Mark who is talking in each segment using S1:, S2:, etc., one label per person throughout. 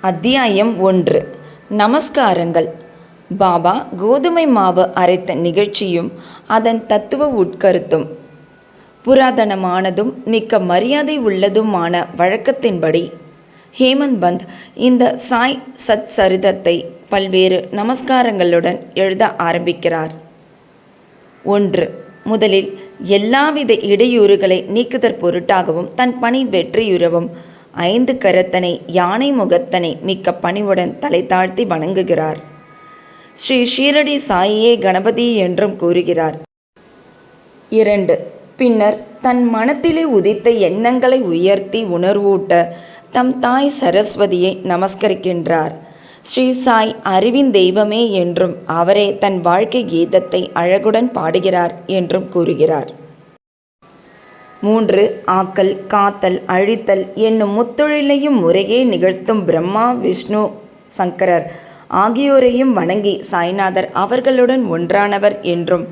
S1: அத்தியாயம் 1. நமஸ்காரங்கள். பாபா கோதுமை மாவு அரைத்த நிகழ்ச்சியும் அதன் தத்துவ உட்கருத்தும். புராதனமானதும் மிக்க மரியாதை உள்ளதுமான வழக்கத்தின்படி ஹேமந்த் பந்த் இந்த சாய் சத் சரிதத்தை பல்வேறு நமஸ்காரங்களுடன் எழுத ஆரம்பிக்கிறார். 1. முதலில் எல்லாவித இடையூறுகளை நீக்குதற் பொருட்டாகவும் தன் பணி வெற்றியுறவும் 5 கரத்தனை யானை முகத்தனை மிக்க பணிவுடன் தலை தாழ்த்தி வணங்குகிறார். ஸ்ரீ ஷீரடி சாயியே கணபதி என்றும் கூறுகிறார். 2. பின்னர் தன் மனத்திலே உதித்த எண்ணங்களை உயர்த்தி உணர்வூட்ட தம் தாய் சரஸ்வதியை நமஸ்கரிக்கின்றார். ஸ்ரீ சாய் அறிவின் தெய்வமே என்றும் அவரே தன் வாழ்க்கை கீதத்தை அழகுடன் பாடுகிறார் என்றும் கூறுகிறார். 3. ஆக்கல், காத்தல், அழித்தல் என்னும் முத்தொழிலையும் முறையே நிகழ்த்தும் பிரம்மா, விஷ்ணு, சங்கரர் ஆகியோரையும் வணங்கி சாய்நாதர் அவர்களுடன் ஒன்றானவர் என்றும்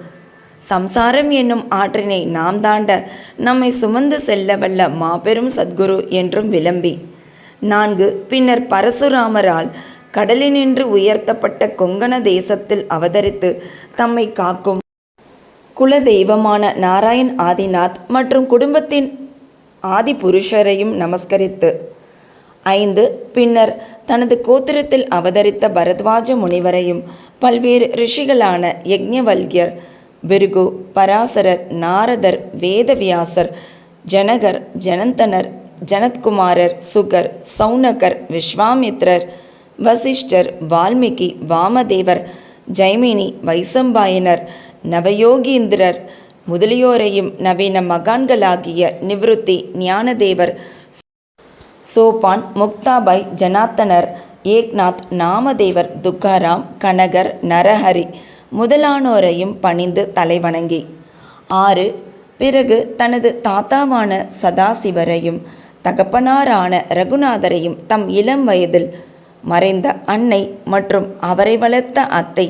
S1: சம்சாரம் என்னும் ஆற்றினை நாம் தாண்ட நம்மை சுமந்து செல்ல வல்ல மாபெரும் சத்குரு என்றும் விளம்பி 4. பின்னர் பரசுராமரால் கடலினின்று உயர்த்தப்பட்ட கொங்கண தேசத்தில் அவதரித்து தம்மை காக்கும் குல தெய்வமான நாராயண் ஆதிநாத் மற்றும் குடும்பத்தின் ஆதி புருஷரையும் நமஸ்கரித்து 5. பின்னர் தனது கோத்திரத்தில் அவதரித்த பரத்வாஜ முனிவரையும் பல்வேறு ரிஷிகளான யக்ஞவல்யர், பிருகு, பராசரர், நாரதர், வேதவியாசர், ஜனகர், ஜனந்தனர், ஜனத்குமாரர், சுகர், சௌனகர், விஸ்வாமித்ரர், வசிஷ்டர், வால்மீகி, வாமதேவர், ஜைமினி, வைசம்பாயனர், நவயோகீந்திரர் முதலியோரையும் நவீன மகான்களாகிய நிவிருத்தி, ஞானதேவர், சோபான், முக்தாபாய், ஜனாத்தனர், ஏக்நாத், நாமதேவர், துக்காராம், கனகர், நரஹரி முதலானோரையும் பணிந்து தலைவணங்கி 6. பிறகு தனது தாத்தாவான சதாசிவரையும் தகப்பனாரான ரகுநாதரையும் தம் இளம் வயதில் மறைந்த அன்னை மற்றும் அவரை வளர்த்த அத்தை,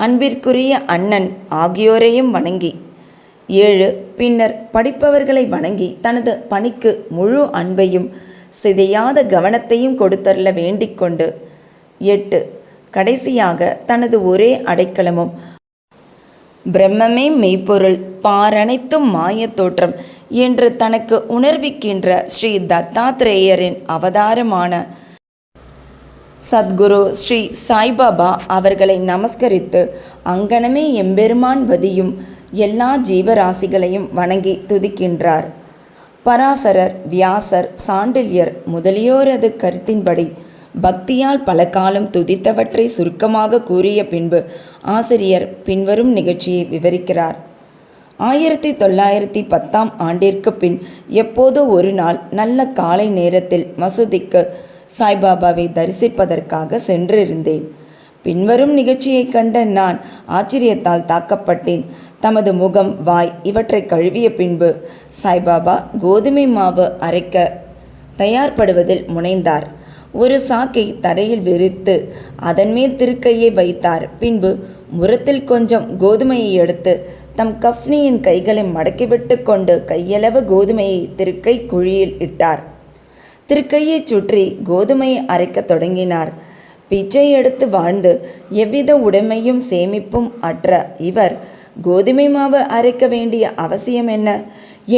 S1: அன்பிற்குரிய அண்ணன் ஆகியோரையும் வணங்கி 7. பின்னர் படிப்பவர்களை வணங்கி தனது பணிக்கு முழு அன்பையும் சிதையாத கவனத்தையும் கொடுத்தருள வேண்டிக் கொண்டு 8. கடைசியாக தனது ஒரே அடைக்கலமும் பிரம்மமே மெய்ப்பொருள், பாரனைத்தும் மாயத் தோற்றம் என்று தனக்கு உணர்விக்கின்ற ஸ்ரீ தத்தாத்ரேயரின் அவதாரமான சத்குரு ஸ்ரீ சாய்பாபா அவர்களை நமஸ்கரித்து அங்கனமே எம்பெருமான் வதியும் எல்லா ஜீவராசிகளையும் வணங்கி துதிக்கின்றார். பராசரர், வியாசர், சாண்டில்யர் முதலியோரது கருத்தின்படி பக்தியால் பல காலம் துதித்தவற்றை சுருக்கமாக கூறிய பின்பு ஆசிரியர் பின்வரும் நிகழ்ச்சியை விவரிக்கிறார். 1910ஆம் ஆண்டிற்கு பின் எப்போதோ ஒரு நாள் நல்ல காலை நேரத்தில் மசூதிக்கு சாய்பாபாவை தரிசிப்பதற்காக சென்றிருந்தேன். பின்வரும் நிகழ்ச்சியை கண்ட நான் ஆச்சரியத்தால் தாக்கப்பட்டேன். தமது முகம், வாய் இவற்றை கழுவிய பின்பு சாய்பாபா கோதுமை மாவு அரைக்க தயார்படுவதில் முனைந்தார். ஒரு சாக்கை தரையில் விரித்து அதன் மேல் திருக்கையை வைத்தார். பின்பு முரத்தில் கொஞ்சம் கோதுமையை எடுத்து தம் கஃப்னியின் கைகளை மடக்கிவிட்டு கொண்டு கையளவு கோதுமையை திருக்கை குழியில் இட்டார். திருக்கையை சுற்றி கோதுமையை அரைக்கத் தொடங்கினார். பிச்சை எடுத்து வாழ்ந்து எவ்வித உடைமையும் சேமிப்பும் அற்ற இவர் கோதுமை மாவு அரைக்க வேண்டிய அவசியம் என்ன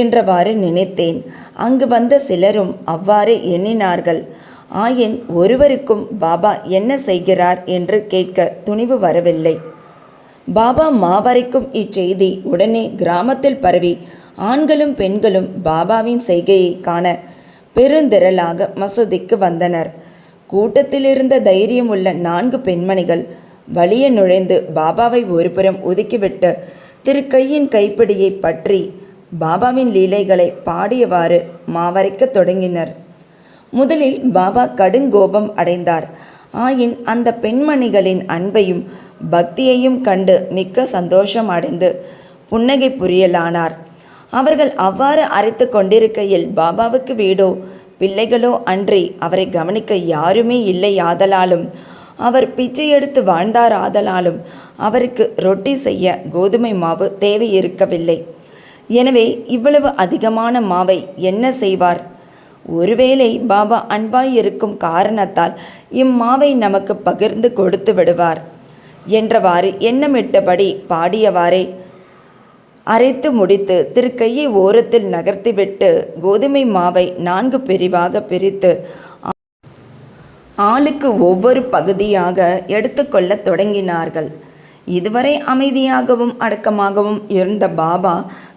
S1: என்றவாறு நினைத்தேன். அங்கு வந்த சிலரும் அவ்வாறு எண்ணினார்கள். ஆயின் ஒருவருக்கும் பாபா என்ன செய்கிறார் என்று கேட்க துணிவு வரவில்லை. பாபா மாவரைக்கும் இச்செய்தி உடனே கிராமத்தில் பரவி ஆண்களும் பெண்களும் பாபாவின் செய்கையை காண பெருந்திரளாக மசூதிக்கு வந்தனர். கூட்டத்திலிருந்த தைரியம் உள்ள 4 பெண்மணிகள் வலிய நுழைந்து பாபாவை ஒருபுறம் ஒதுக்கிவிட்டு திருக்கையின் கைப்பிடியை பற்றி பாபாவின் லீலைகளை பாடியவாறு மாவரைக்க தொடங்கினர். முதலில் பாபா கடுங்கோபம் அடைந்தார். ஆயின் அந்த பெண்மணிகளின் அன்பையும் பக்தியையும் கண்டு மிக்க சந்தோஷம் அடைந்து புன்னகை புரியலானார். அவர்கள் அவ்வாறு அரைத்து கொண்டிருக்கையில் பாபாவுக்கு வீடோ பிள்ளைகளோ அன்றி அவரை கவனிக்க யாருமே இல்லையாதலாலும் அவர் பிச்சை எடுத்து வாழ்ந்தாராதலாலும் அவருக்கு ரொட்டி செய்ய கோதுமை மாவு தேவை இருக்கவில்லை. எனவே இவ்வளவு அதிகமான மாவை என்ன செய்வார்? ஒருவேளை பாபா அன்பாயிருக்கும் காரணத்தால் இம்மாவை நமக்கு பகிர்ந்து கொடுத்து விடுவார் என்றவாறு எண்ணமிட்டபடி பாடியவாறே அரைத்து முடித்து திருக்கையை ஓரத்தில் நகர்த்திவிட்டு கோதுமை மாவை 4 பிரிவாக பிரித்து ஆளுக்கு ஒவ்வொரு பகுதியாக எடுத்துக்கொள்ளத் தொடங்கினார்கள். இதுவரை அமைதியாகவும் அடக்கமாகவும் இருந்த பாபா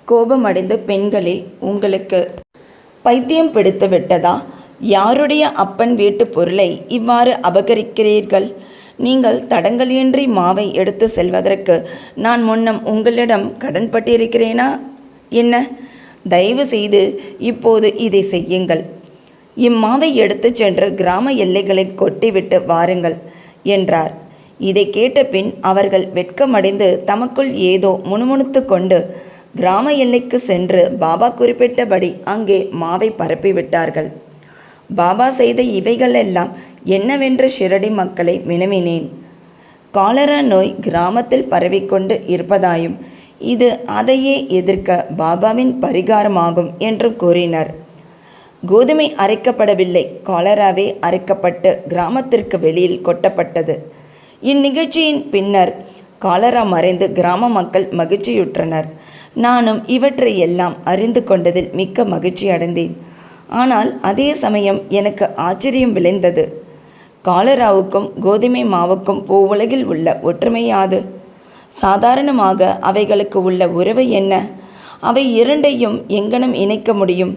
S1: கோபமடைந்து, பெண்களே, உங்களுக்கு பைத்தியம் பிடித்து விட்டதா? யாருடைய அப்பன் வீட்டு பொருளை இவ்வாறு அபகரிக்கிறீர்கள்? நீங்கள் தடங்கலின்றி மாவை எடுத்து செல்வதற்கு நான் முன்னம் உங்களிடம் கடன்பட்டிருக்கிறேனா என்ன? தயவு செய்து இப்போது இதை செய்யுங்கள். இம்மாவை எடுத்துச் சென்று கிராம எல்லைகளில் கொட்டிவிட்டு வாருங்கள் என்றார். இதை கேட்ட பின் அவர்கள் வெட்கமடைந்து தமக்குள் ஏதோ முணுமுணுத்து கொண்டு கிராம எல்லைக்கு சென்று பாபா குறிப்பிட்டபடி அங்கே மாவை பரப்பிவிட்டார்கள். பாபா செய்த இவைகளெல்லாம் என்னவென்று ஷிரடி மக்களை வினவினேன். காலரா நோய் கிராமத்தில் பரவிக்கொண்டு இருப்பதாயும் இது அதையே எதிர்க்க பாபாவின் பரிகாரமாகும் என்றும் கூறினர். கோதுமை அரைக்கப்படவில்லை, காலராவே அரைக்கப்பட்டு கிராமத்திற்கு வெளியில் கொட்டப்பட்டது. இந்நிகழ்ச்சியின் பின்னர் காலரா மறைந்து கிராம மக்கள் மகிழ்ச்சியுற்றனர். நானும் இவற்றை எல்லாம் அறிந்து கொண்டதில் மிக்க மகிழ்ச்சி அடைந்தேன். ஆனால் அதே சமயம் எனக்கு ஆச்சரியம் விளைந்தது. காலராவுக்கும் கோதுமை மாவுக்கும் பூவுலகில் உள்ள ஒற்றுமையாது? சாதாரணமாக அவைகளுக்கு உள்ள உறவு என்ன? அவை இரண்டையும் எங்கனம் இணைக்க முடியும்?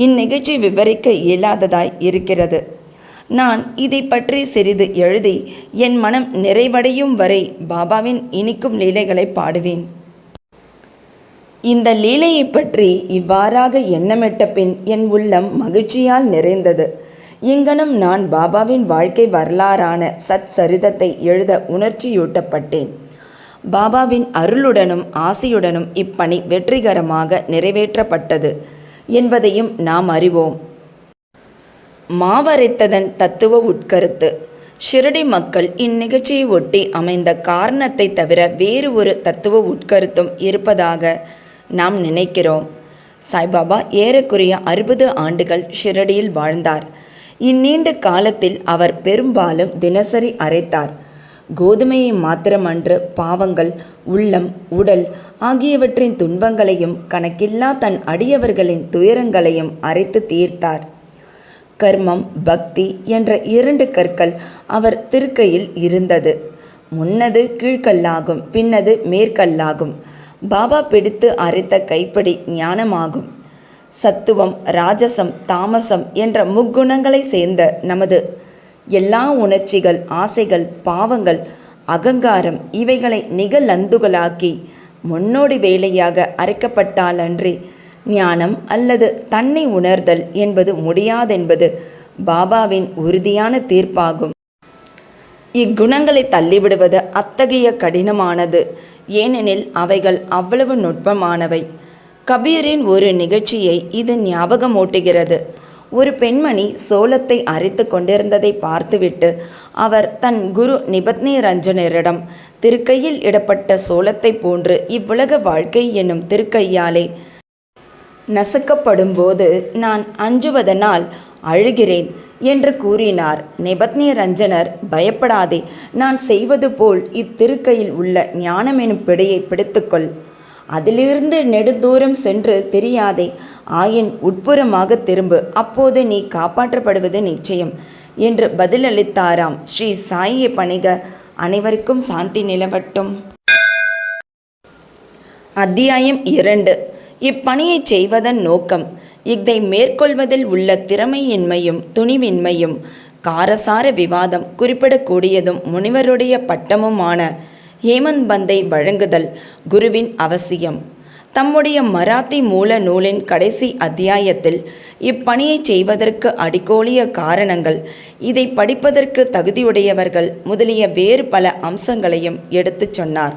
S1: இந்நிகழ்ச்சி விவரிக்க இயலாததாய் இருக்கிறது. நான் இதை பற்றி சிறிது எழுதி என் மனம் நிறைவடையும் வரை பாபாவின் இனிக்கும் லீலைகளை பாடுவேன். இந்த லீலையை பற்றி இவ்வாறாக எண்ணமிட்ட பின் என் உள்ளம் மகிழ்ச்சியால் நிறைந்தது. இங்கனம் நான் பாபாவின் வாழ்க்கை வரலாறான சத் சரிதத்தை எழுத உணர்ச்சியூட்டப்பட்டேன். பாபாவின் அருளுடனும் ஆசையுடனும் இப்பணி வெற்றிகரமாக நிறைவேற்றப்பட்டது என்பதையும் நாம் அறிவோம். மாவரைத்ததன் தத்துவ உட்கருத்து. ஷிரடி மக்கள் இந்நிகழ்ச்சியை ஒட்டி அமைந்த காரணத்தை தவிர வேறு ஒரு தத்துவ உட்கருத்தும் இருப்பதாக நாம் நினைக்கிறோம். சாய்பாபா ஏறக்குறைய 60 ஆண்டுகள் ஷிரடியில் வாழ்ந்தார். இந்நீண்ட காலத்தில் அவர் பெரும்பாலும் தினசரி அரைத்தார். கோதுமையை மாத்திரமன்று, பாவங்கள், உள்ளம், உடல் ஆகியவற்றின் துன்பங்களையும் கணக்கில்லா தன் அடியவர்களின் துயரங்களையும் அரைத்து தீர்த்தார். கர்மம், பக்தி என்ற 2 கற்கள் அவர் திருக்கையில் இருந்தது. முன்னது கீழ்கல்லாகும், பின்னது மேற்கல்லாகும். பாபா பிடித்து அரைத்த கைப்பிடி ஞானமாகும். சத்துவம், ராஜசம், தாமசம் என்ற முக்குணங்களை சேர்ந்த நமது எல்லா உணர்ச்சிகள், ஆசைகள், பாவங்கள், அகங்காரம் இவைகளை நிகழந்துகளாக்கி முன்னோடி வேலையாக அரைக்கப்பட்டாலன்றி ஞானம் அல்லது தன்னை உணர்தல் என்பது முடியாதென்பது பாபாவின் உறுதியான தீர்ப்பாகும். இக்குணங்களை தள்ளிவிடுவது அத்தகைய கடினமானது. ஏனெனில் அவைகள் அவ்வளவு நுட்பமானவை. கபீரின் ஒரு நிகழ்ச்சியை இது ஞாபகமூட்டுகிறது. ஒரு பெண்மணி சோளத்தை அரைத்து கொண்டிருந்ததை பார்த்துவிட்டு அவர் தன் குரு நிபத்னி ரஞ்சனரிடம், திருக்கையில் இடப்பட்ட சோளத்தை போன்று இவ்வுலக வாழ்க்கை என்னும் திருக்கையாலே நசுக்கப்படும்போது நான் அஞ்சுவதனால் அழுகிறேன் என்று கூறினார். நிபத்னி ரஞ்சனர், பயப்படாதே, நான் செய்வது போல் இத்திருக்கையில் உள்ள ஞானமெனும் பிடியை பிடித்துக்கொள். அதிலிருந்து நெடுந்தூரம் சென்று தெரியாதே, ஆயின் உட்புறமாக திரும்பு, அப்போது நீ காப்பாற்றப்படுவது நிச்சயம் என்று பதிலளித்தாராம். ஸ்ரீ சாயியை பணிக. அனைவருக்கும் சாந்தி நிலவட்டும். அத்தியாயம் 2. இப்பணியை செய்வதன் நோக்கம். இதை மேற்கொள்வதில் உள்ள திறமையின்மையும் துணிவின்மையும் காரசார விவாதம் குறிப்பிடக்கூடியதும் முனிவருடைய பட்டமுமான ஹேமந்த் பந்தை வழங்குதல் குருவின் அவசியம். தம்முடைய மராத்தி மூல நூலின் கடைசி அத்தியாயத்தில் இப்பணியை செய்வதற்கு அடிக்கோலிய காரணங்கள், இதை படிப்பதற்கு தகுதியுடையவர்கள் முதலிய வேறு பல அம்சங்களையும் எடுத்துச் சொன்னார்.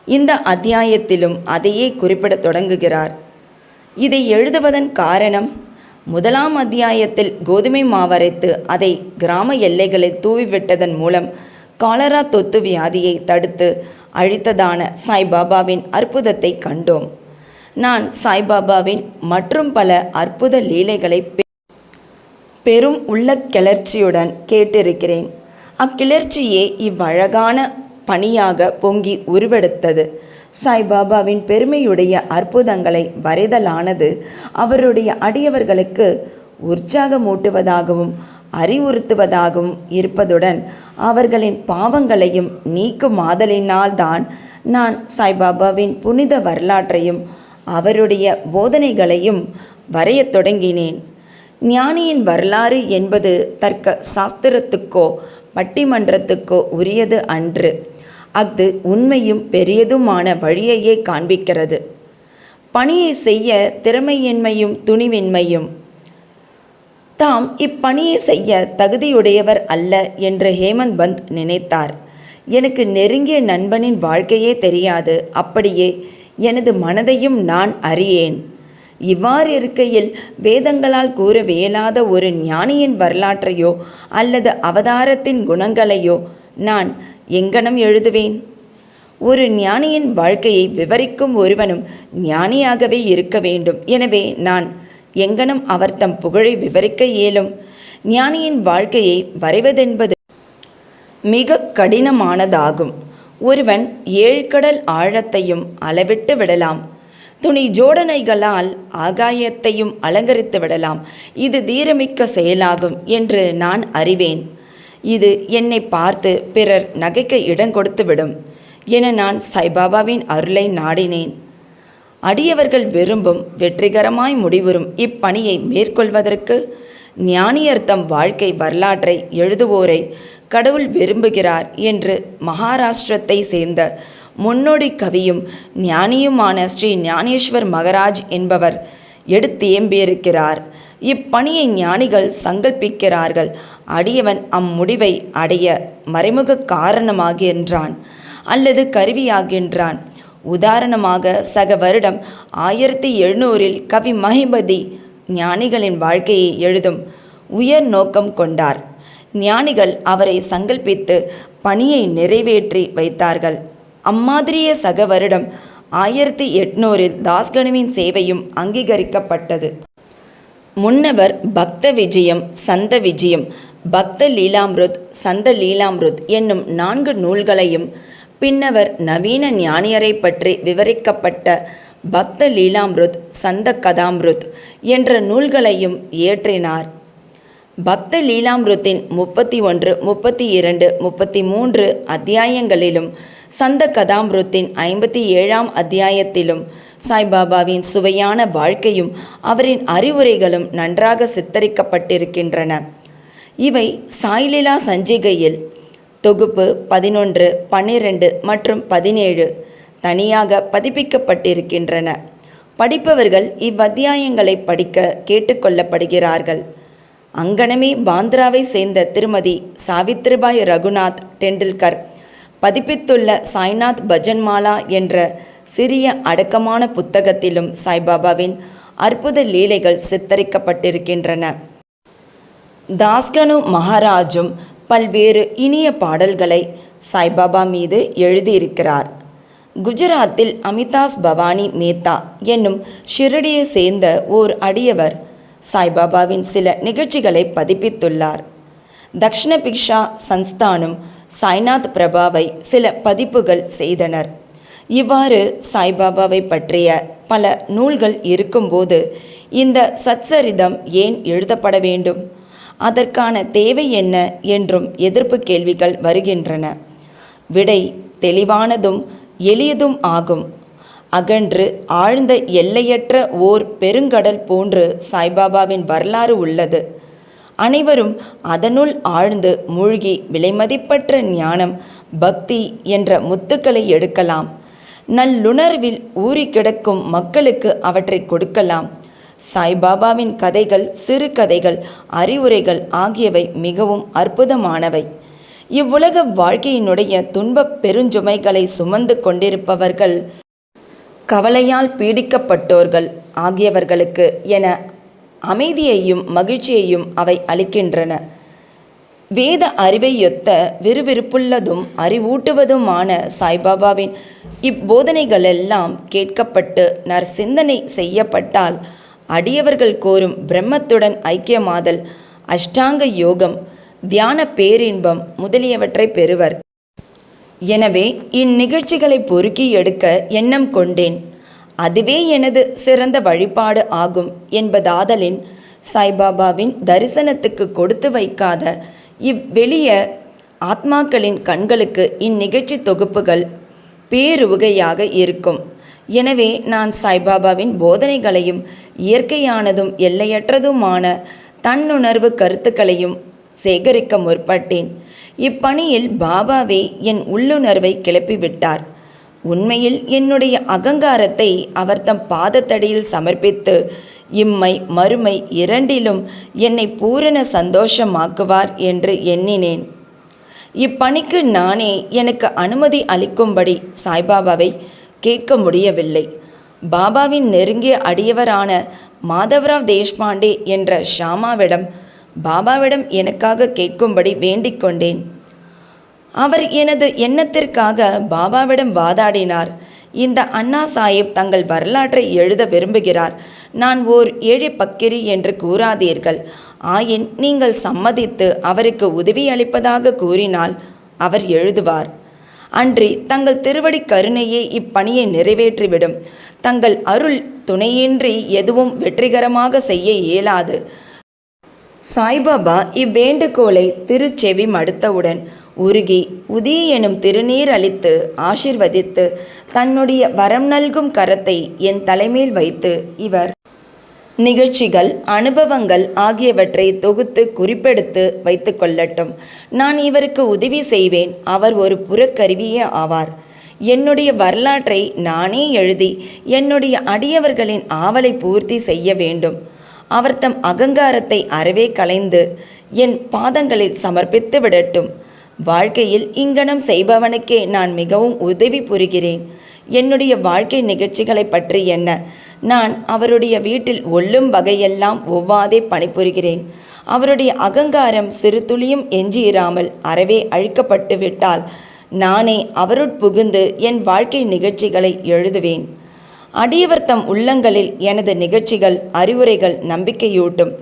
S1: இந்த அத்தியாயத்திலும் அதையே குறிப்பிடத் தொடங்குகிறார். இதை எழுதுவதன் காரணம், முதலாம் அத்தியாயத்தில் கோதுமை மாவரைத்து அதை கிராம எல்லைகளில் தூவிவிட்டதன் மூலம் காலரா தொத்து வியாதியை தடுத்து அழித்ததான சாய்பாபாவின் அற்புதத்தை கண்டோம். நான் சாய்பாபாவின் மற்றும் பல அற்புத லீலைகளை பெரும் உள்ள கிளர்ச்சியுடன் கேட்டிருக்கிறேன். அக்கிளர்ச்சியே இவ்வழகான பணியாக பொங்கி உருவெடுத்தது. சாய்பாபாவின் பெருமையுடைய அற்புதங்களை வரைதலானது அவருடைய அடியவர்களுக்கு உற்சாகமூட்டுவதாகவும் அறிவுறுத்துவதாகவும் இருப்பதுடன் அவர்களின் பாவங்களையும் நீக்குமாதலினால்தான் நான் சாய்பாபாவின் புனித வரலாற்றையும் அவருடைய போதனைகளையும் வரையத் தொடங்கினேன். ஞானியின் வரலாறு என்பது தர்க்க சாஸ்திரத்துக்கோ பட்டிமன்றத்துக்கோ உரியது அன்று. அஃது உண்மையும் பெரியதுமான வழியையே காண்பிக்கிறது. பணியை செய்ய திறமையின்மையும் துணிவின்மையும். தாம் இப்பணியை செய்ய தகுதியுடையவர் அல்ல என்று ஹேமந்த் பந்த் நினைத்தார். எனக்கு நெருங்கிய நண்பனின் வாழ்க்கையே தெரியாது. அப்படியே எனது மனதையும் நான் அறியேன். இவ்வாறு இருக்கையில் வேதங்களால் கூறவியலாத ஒரு ஞானியின் வரலாற்றையோ அல்லது அவதாரத்தின் குணங்களையோ நான் எங்கனம் எழுதுவேன்? ஒரு ஞானியின் வாழ்க்கையை விவரிக்கும் ஒருவனும் ஞானியாகவே இருக்க வேண்டும். எனவே நான் எங்கனம் அவர் தம் புகழை விவரிக்க இயலும்? ஞானியின் வாழ்க்கையை வரைவதென்பது மிக கடினமானதாகும். ஒருவன் ஏழ்கடல் ஆழத்தையும் அளவிட்டு விடலாம். துணி ஜோடனைகளால் ஆகாயத்தையும் அலங்கரித்து விடலாம். இது தீரமிக்க செயலாகும் என்று நான் அறிவேன். இது என்னை பார்த்து பிறர் நகைக்க இடம் கொடுத்துவிடும் என நான் சாய்பாபாவின் அருளை நாடினேன். அடியவர்கள் விரும்பும் வெற்றிகரமாய் முடிவுறும் இப்பணியை மேற்கொள்வதற்கு ஞானியர் தம் வாழ்க்கை வரலாற்றை எழுதுவோரை கடவுள் விரும்புகிறார் என்று மகாராஷ்டிரத்தை சேர்ந்த முன்னோடி கவியும் ஞானியுமான ஸ்ரீ ஞானேஸ்வர் மகராஜ் என்பவர் எடுத்தேம்பியிருக்கிறார். இப்பணியை ஞானிகள் சங்கல்பிக்கிறார்கள். அடியவன் அம்முடிவை அடைய மறைமுக காரணமாகின்றான் அல்லது கருவியாகின்றான். உதாரணமாக சக வருடம் 1700 கவி மகிபதி ஞானிகளின் வாழ்க்கையை எழுதும் உயர் நோக்கம் கொண்டார். ஞானிகள் அவரை சங்கல்பித்து பணியை நிறைவேற்றி வைத்தார்கள். அம்மாதிரியே சக வருடம் 1800 தாஸ்கனுவின் சேவையும் அங்கீகரிக்கப்பட்டது. முன்னவர் பக்த விஜயம், சந்த விஜயம், பக்த லீலாமிருத், சந்த லீலாமிருத் என்னும் 4 நூல்களையும், பின்னவர் நவீன ஞானியரை பற்றி விவரிக்கப்பட்ட பக்த லீலாமிருத், சந்த கதாமிருத் என்ற நூல்களையும் இயற்றினார். பக்த லீலாமிருத்தின் 31, 32, 33 அத்தியாயங்களிலும் சந்த கதாமிருத்தின் 57ஆம் அத்தியாயத்திலும் சாய்பாபாவின் சுவையான வாழ்க்கையும் அவரின் அறிவுரைகளும் நன்றாக சித்தரிக்கப்பட்டிருக்கின்றன. இவை சாய்லீலா சஞ்சிகையில் தொகுப்பு 11, 12 மற்றும் 17 தனியாக பதிப்பிக்கப்பட்டிருக்கின்றன. படிப்பவர்கள் இவ்வத்தியாயங்களை படிக்க கேட்டுக்கொள்ளப்படுகிறார்கள். அங்கனமே பாந்திராவை சேர்ந்த திருமதி சாவித்ரிபாய் ரகுநாத் டெண்டுல்கர் பதிப்பித்துள்ள சாய்நாத் பஜன்மாலா என்ற சிறிய அடக்கமான புத்தகத்திலும் சாய்பாபாவின் அற்புத லீலைகள் சித்தரிக்கப்பட்டிருக்கின்றன. தாஸ்கனு மகாராஜும் பல்வேறு இனிய பாடல்களை சாய்பாபா மீது எழுதியிருக்கிறார். குஜராத்தில் அமிதாஸ் பவானி மேத்தா என்னும் ஷிரடியை சேர்ந்த ஓர் அடியவர் சாய்பாபாவின் சில நிகழ்ச்சிகளை பதிப்பித்துள்ளார். தக்ஷண பிக்ஷா சன்ஸ்தானும் சாய்நாத் பிரபாவை சில பதிப்புகள் செய்தனர். இவ்வாறு சாய்பாபாவை பற்றிய பல நூல்கள் இருக்கும்போது இந்த சச்சரிதம் ஏன் எழுதப்பட வேண்டும்? அதற்கான தேவை என்ன என்றும் எதிர்ப்பு கேள்விகள் வருகின்றன. விடை தெளிவானதும் எளியதும் ஆகும். அகன்று ஆழ்ந்த எல்லையற்ற ஓர் பெருங்கடல் போன்று சாய்பாபாவின் வரலாறு உள்ளது. அனைவரும் அதனுள் ஆழ்ந்து மூழ்கி விலைமதிப்பற்ற ஞானம், பக்தி என்ற முத்துக்களை எடுக்கலாம். நல்லுணர்வில் ஊறி கிடக்கும் மக்களுக்கு அவற்றை கொடுக்கலாம். சாய்பாபாவின் கதைகள், சிறு கதைகள், அறிவுரைகள் ஆகியவை மிகவும் அற்புதமானவை. இவ்வுலக வாழ்க்கையினுடைய துன்பப் பெருஞ்சுமைகளை சுமந்து கொண்டிருப்பவர்கள், கவலையால் பீடிக்கப்பட்டோர்கள் ஆகியவர்களுக்கு என அமைதியையும் மகிழ்ச்சியையும் அவை அளிக்கின்றன. வேத அறிவையொத்த விறுவிறுப்புள்ளதும் அறிவூட்டுவதுமான சாய்பாபாவின் இப்போதனைகளெல்லாம் கேட்கப்பட்டு நற்சிந்தனை செய்யப்பட்டால் அடியவர்கள் கோரும் பிரம்மத்துடன் ஐக்கியமாதல் அஷ்டாங்க யோகம், தியான பேரின்பம் முதலியவற்றை பெறுவர். எனவே இந்நிகழ்ச்சிகளை பொறுக்கி எடுக்க எண்ணம் கொண்டேன். அதுவே எனது சிறந்த வழிபாடு ஆகும் என்பதாதலின் சாய்பாபாவின் தரிசனத்துக்கு கொடுத்து வைக்காத இவ்வெளிய ஆத்மாக்களின் கண்களுக்கு இந்நிகழ்ச்சி தொகுப்புகள் பேருவகையாக இருக்கும். எனவே நான் சாய்பாபாவின் போதனைகளையும் இயற்கையானதும் எல்லையற்றதுமான தன்னுணர்வு கருத்துக்களையும் சேகரிக்க முற்பட்டேன். இப்பணியில் பாபாவே என் உள்ளுணர்வை கிளப்பிவிட்டார். உண்மையில் என்னுடைய அகங்காரத்தை அவர் தம் பாதத்தடியில் சமர்ப்பித்து இம்மை மறுமை இரண்டிலும் என்னை பூரண சந்தோஷமாக்குவார் என்று எண்ணினேன். இப்பணிக்கு நானே எனக்கு அனுமதி அளிக்கும்படி சாய்பாபாவை கேட்க முடியவில்லை. பாபாவின் நெருங்கிய அடியவரான மாதவராவ் தேஷ்பாண்டே என்ற ஷாமாவிடம் பாபாவிடம் எனக்காக கேட்கும்படி வேண்டிக் கொண்டேன். அவர் எனது எண்ணத்திற்காக பாபாவிடம் வாதாடினார். இந்த அண்ணா சாஹிப் தங்கள் வரலாற்றை எழுத விரும்புகிறார். நான் ஓர் ஏழை பக்கிரி என்று கூறாதீர்கள். ஆயின் நீங்கள் சம்மதித்து அவருக்கு உதவி அளிப்பதாக கூறினால் அவர் எழுதுவார். அன்றி தங்கள் திருவடி கருணையே இப்பணியை நிறைவேற்றிவிடும். தங்கள் அருள் துணையின்றி எதுவும் வெற்றிகரமாக செய்ய இயலாது. சாய்பாபா இவ்வேண்டுகோளை திருச்செவி மடுத்தவுடன் உருகி உதி எனும் திருநீர் அளித்து ஆசிர்வதித்து தன்னுடைய வரம் நல்கும் கரத்தை என் தலைமேல் வைத்து இவர் நிகழ்ச்சிகள், அனுபவங்கள் ஆகியவற்றை தொகுத்து குறிப்பெடுத்து வைத்து கொள்ளட்டும். நான் இவருக்கு உதவி செய்வேன். அவர் ஒரு புறக்கருவியே ஆவார். என்னுடைய வரலாற்றை நானே எழுதி என்னுடைய அடியவர்களின் ஆவலை பூர்த்தி செய்ய வேண்டும். அவர் தம் அகங்காரத்தை அறவே களைந்து என் பாதங்களில் சமர்ப்பித்து விடட்டும். வாழ்க்கையில் இங்கனம் செய்பவனுக்கே நான் மிகவும் உதவி புரிகிறேன். என்னுடைய வாழ்க்கை நிகழ்ச்சிகளை பற்றி என்ன? நான் அவருடைய வீட்டில் ஒல்லும் வகையெல்லாம் ஒவ்வாதே பணிபுரிகிறேன். அவருடைய அகங்காரம் சிறு துளியும் எஞ்சியிராமல் அறவே அழிக்கப்பட்டு விட்டால் நானே அவருட்புகுந்து என் வாழ்க்கை நிகழ்ச்சிகளை எழுதுவேன். அடியவர் தம் உள்ளங்களில் எனது நிகழ்ச்சிகள், அறிவுரைகள் நம்பிக்கையூட்டும்.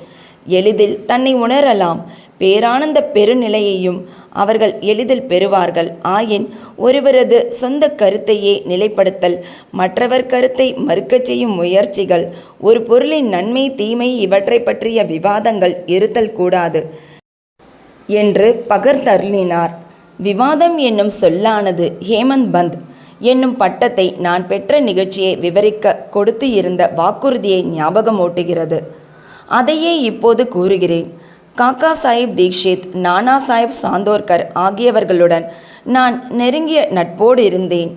S1: எளிதில் தன்னை உணரலாம். பேரானந்த பெருநிலையையும் அவர்கள் எளிதில் பெறுவார்கள். ஆயின் ஒருவரது சொந்த கருத்தையே நிலைப்படுத்தல், மற்றவர் கருத்தை மறுக்கச் செய்யும் முயற்சிகள், ஒரு பொருளின் நன்மை தீமை இவற்றை பற்றிய விவாதங்கள் இருத்தல் கூடாது என்று பகர்ந்தருளினார். விவாதம் என்னும் சொல்லானது ஹேமந்த் பந்த் என்னும் பட்டத்தை நான் பெற்ற நிகழ்ச்சியை விவரிக்க கொடுத்து இருந்த வாக்குறுதியை ஞாபகமூட்டுகிறது. அதையே இப்போது கூறுகிறேன். காக்கா சாஹிப் தீக்ஷித், நானா சாஹிப் சாந்தோர்கர் ஆகியவர்களுடன் நான் நெருங்கிய நட்போடு இருந்தேன்.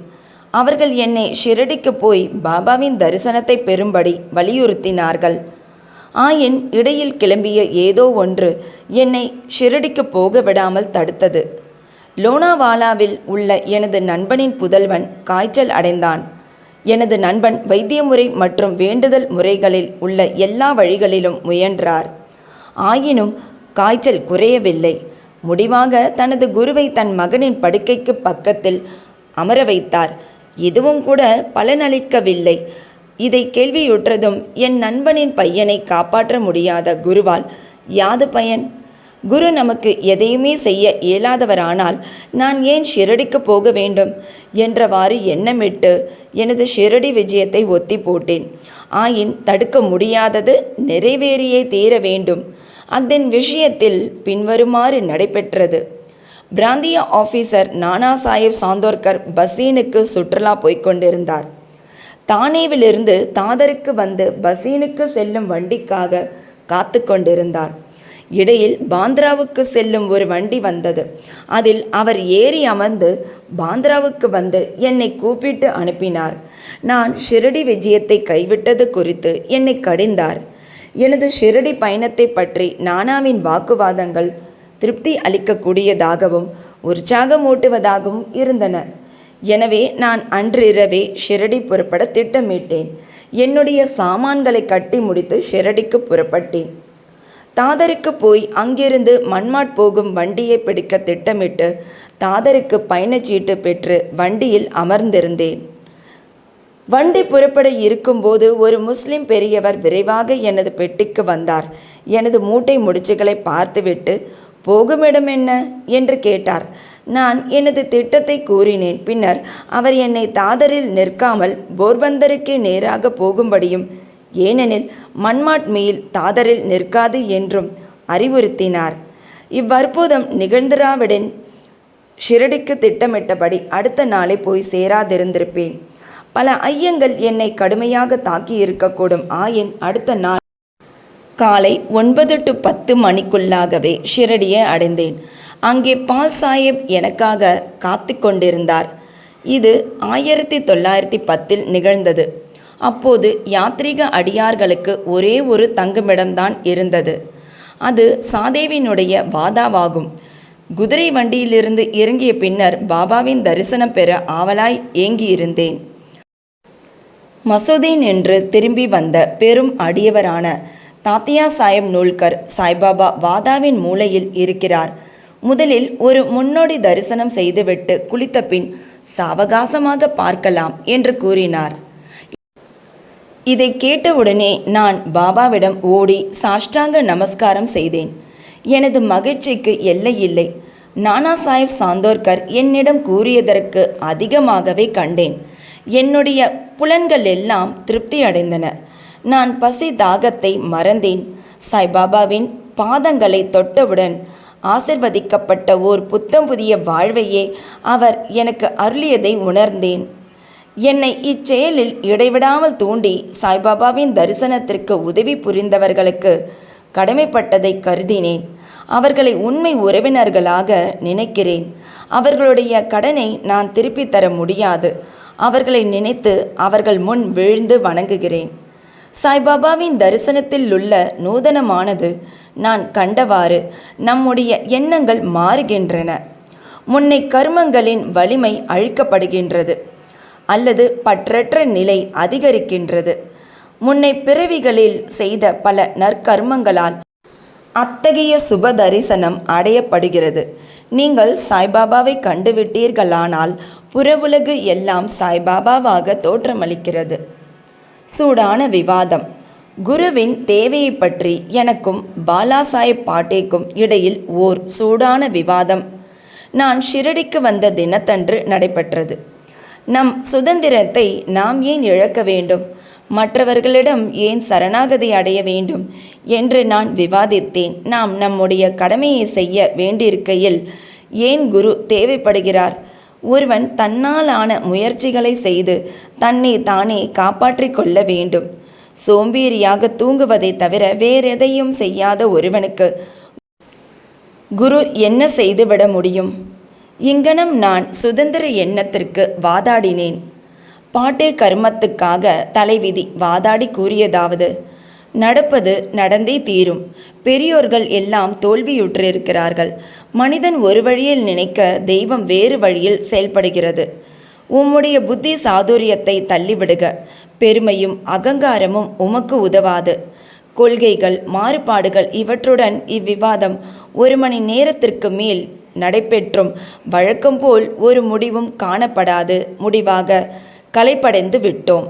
S1: அவர்கள் என்னை ஷிரடிக்கு போய் பாபாவின் தரிசனத்தை பெறும்படி வலியுறுத்தினார்கள். ஆயின் இடையில் கிளம்பிய ஏதோ ஒன்று என்னை ஷிரடிக்கு போக விடாமல் தடுத்தது. லோனாவாலாவில் உள்ள எனது நண்பனின் புதல்வன் காய்ச்சல் அடைந்தான். எனது நண்பன் வைத்திய முறை மற்றும் வேண்டுதல் முறைகளில் உள்ள எல்லா வழிகளிலும் முயன்றார். ஆயினும் காய்ச்சல் குறையவில்லை. முடிவாக தனது குருவை தன் மகனின் படுக்கைக்கு பக்கத்தில் அமர வைத்தார். இதுவும் கூட பலனளிக்கவில்லை. இதை கேள்வியுற்றதும் என் நண்பனின் பையனை காப்பாற்ற முடியாத குருவால் யாது பயன்? குரு நமக்கு எதையுமே செய்ய இயலாதவரானால் நான் ஏன் ஷிரடிக்கு போக வேண்டும் என்றவாறு எண்ணமிட்டு எனது ஷிரடி விஜயத்தை ஒத்தி போட்டேன். ஆயின் தடுக்க முடியாதது நிறைவேறியே தீர வேண்டும். அதன் விஷயத்தில் பின்வருமாறு நடைபெற்றது. பிராந்திய ஆஃபீஸர் நானா சாஹிப் சாந்தோர்கர் பசீனுக்கு சுற்றுலா போய்கொண்டிருந்தார். தானேவிலிருந்து தாதருக்கு வந்து பசீனுக்கு செல்லும் வண்டிக்காக காத்து கொண்டிருந்தார். இடையில் பாந்திராவுக்கு செல்லும் ஒரு வண்டி வந்தது. அதில் அவர் ஏறி அமர்ந்து பாந்திராவுக்கு வந்து என்னை கூப்பிட்டு அனுப்பினார். நான் ஷிரடி விஜயத்தை கைவிட்டது குறித்து என்னை கடிந்தார். எனது ஷிரடி பயணத்தை பற்றி நானாவின் வாக்குவாதங்கள் திருப்தி அளிக்கக்கூடியதாகவும் உற்சாகமூட்டுவதாகவும் இருந்தன. எனவே நான் அன்றிரவே ஷிரடி புறப்பட திட்டமிட்டேன். என்னுடைய சாமான்களை கட்டி முடித்து ஷிரடிக்கு புறப்பட்டேன். தாதருக்கு போய் அங்கிருந்து மன்மாட் போகும் வண்டியை பிடிக்க திட்டமிட்டு தாதருக்கு பயணச்சீட்டு பெற்று வண்டியில் அமர்ந்திருந்தேன். வண்டி புறப்பட இருக்கும்போது ஒரு முஸ்லிம் பெரியவர் விரைவாக எனது பெட்டிக்கு வந்தார். எனது மூட்டை முடிச்சுகளை பார்த்துவிட்டு, போகுமிடம் என்ன என்று கேட்டார். நான் எனது திட்டத்தை கூறினேன். பின்னர் அவர் என்னை தாதரில் நிற்காமல் போர்பந்தருக்கே நேராக போகும்படியும், ஏனெனில் மன்மாட் மெயில் தாதரில் நிற்காது என்றும் அறிவுறுத்தினார். இவ்வற்புதம் நிகழ்ந்திராவிடன் ஷிரடிக்கு திட்டமிட்டபடி அடுத்த நாளே போய் சேராதிருந்திருப்பேன். பல ஐயங்கள் என்னை கடுமையாக தாக்கி இருக்கக்கூடும். ஆயின் அடுத்த நாள் காலை 9 to 10 மணிக்குள்ளாகவே ஷிரடியை அடைந்தேன். அங்கே பால் சாஹிப் எனக்காக காத்து கொண்டிருந்தார். இது 1910 நிகழ்ந்தது. அப்போது யாத்ரீக அடியார்களுக்கு ஒரே ஒரு தங்குமிடம்தான் இருந்தது. அது சாதேவினுடைய வாதாவாகும். குதிரை வண்டியிலிருந்து இறங்கிய பின்னர் பாபாவின் தரிசனம் பெற ஆவலாய் ஏங்கியிருந்தேன். மசூதீன் என்று திரும்பி வந்த பெரும் அடியவரான தாத்தியா சாஹிப் நூல்கர் சாய்பாபா வாதாவின் மூலையில் இருக்கிறார். முதலில் ஒரு முன்னோடி தரிசனம் செய்துவிட்டு குளித்த பின் சாவகாசமாக பார்க்கலாம் என்று கூறினார். இதை கேட்டவுடனே நான் பாபாவிடம் ஓடி சாஷ்டாங்க நமஸ்காரம் செய்தேன். எனது மகிழ்ச்சிக்கு எல்லை இல்லை. நானா சாஹிப் சாந்தோர்கர் என்னிடம் கூறியதற்கு அதிகமாகவே கண்டேன். என்னுடைய புலன்கள் எல்லாம் திருப்தி அடைந்தன. நான் பசி தாகத்தை மறந்தேன். சாய்பாபாவின் பாதங்களை தொட்டவுடன் ஆசிர்வதிக்கப்பட்ட ஓர் புத்தம் புதிய வாழ்வையே அவர் எனக்கு அருளியதை உணர்ந்தேன். என்னை இச்செயலில் இடைவிடாமல் தூண்டி சாய்பாபாவின் தரிசனத்திற்கு உதவி புரிந்தவர்களுக்கு கடமைப்பட்டதை கருதினேன். அவர்களை உண்மை உறவினர்களாக நினைக்கிறேன். அவர்களுடைய கடனை நான் திருப்பித் தர முடியாது. அவர்களை நினைத்து அவர்கள் முன் வீழ்ந்து வணங்குகிறேன். சாய்பாபாவின் தரிசனத்தில் உள்ள நூதனமானது நான் கண்டவாறு நம்முடைய எண்ணங்கள் மாறுகின்றன. முன்னை கர்மங்களின் வலிமை அழிக்கப்படுகின்றது அல்லது பற்றற்ற நிலை அதிகரிக்கின்றது. முன்னை பிறவிகளில் செய்த பல நற்கர்மங்களால் அத்தகைய சுப தரிசனம் அடையப்படுகிறது. நீங்கள் சாய்பாபாவை கண்டுவிட்டீர்களானால் புறவுலகு எல்லாம் சாய்பாபாவாக தோற்றமளிக்கிறது. சூடான விவாதம். குருவின் தேவையை பற்றி எனக்கும் பாலாசாஹிப் பாட்டேக்கும் இடையில் ஓர் சூடான விவாதம் நான் ஷிரடிக்கு வந்த தினத்தன்று நடைபெற்றது. நம் சுதந்திரத்தை நாம் ஏன் இழக்க வேண்டும், மற்றவர்களிடம் ஏன் சரணாகதி அடைய வேண்டும் என்று நான் விவாதித்தேன். நாம் நம்முடைய கடமையை செய்ய வேண்டியிருக்கையில் ஏன் குரு தேவைப்படுகிறார்? ஒருவன் தன்னாலான முயற்சிகளை செய்து தன்னை தானே காப்பாற்றிக் கொள்ள வேண்டும். சோம்பேறியாக தூங்குவதை தவிர வேறெதையும் செய்யாத ஒருவனுக்கு குரு என்ன செய்துவிட முடியும்? இங்கனம் நான் சுதந்திர எண்ணத்திற்கு வாதாடினேன். பாட்டே கர்மத்துக்காக தலைவிதி வாதாடி கூறியதாவது, நடப்பது நடந்தே தீரும். பெரியோர்கள் எல்லாம் தோல்வியுற்றிருக்கிறார்கள். மனிதன் ஒரு வழியில் நினைக்க தெய்வம் வேறு வழியில் செயல்படுகிறது. உம்முடைய புத்தி சாதுரியத்தை தள்ளிவிடுக. பெருமையும் அகங்காரமும் உமக்கு உதவாது. கொள்கைகள் மாறுபாடுகள் இவற்றுடன் இவ்விவாதம் 1 மணி நேரத்திற்கு மேல் நடைபெற்றும் வழக்கம் போல் ஒரு முடிவும் காணப்படாது முடிவாக களைப்படைந்து விட்டோம்.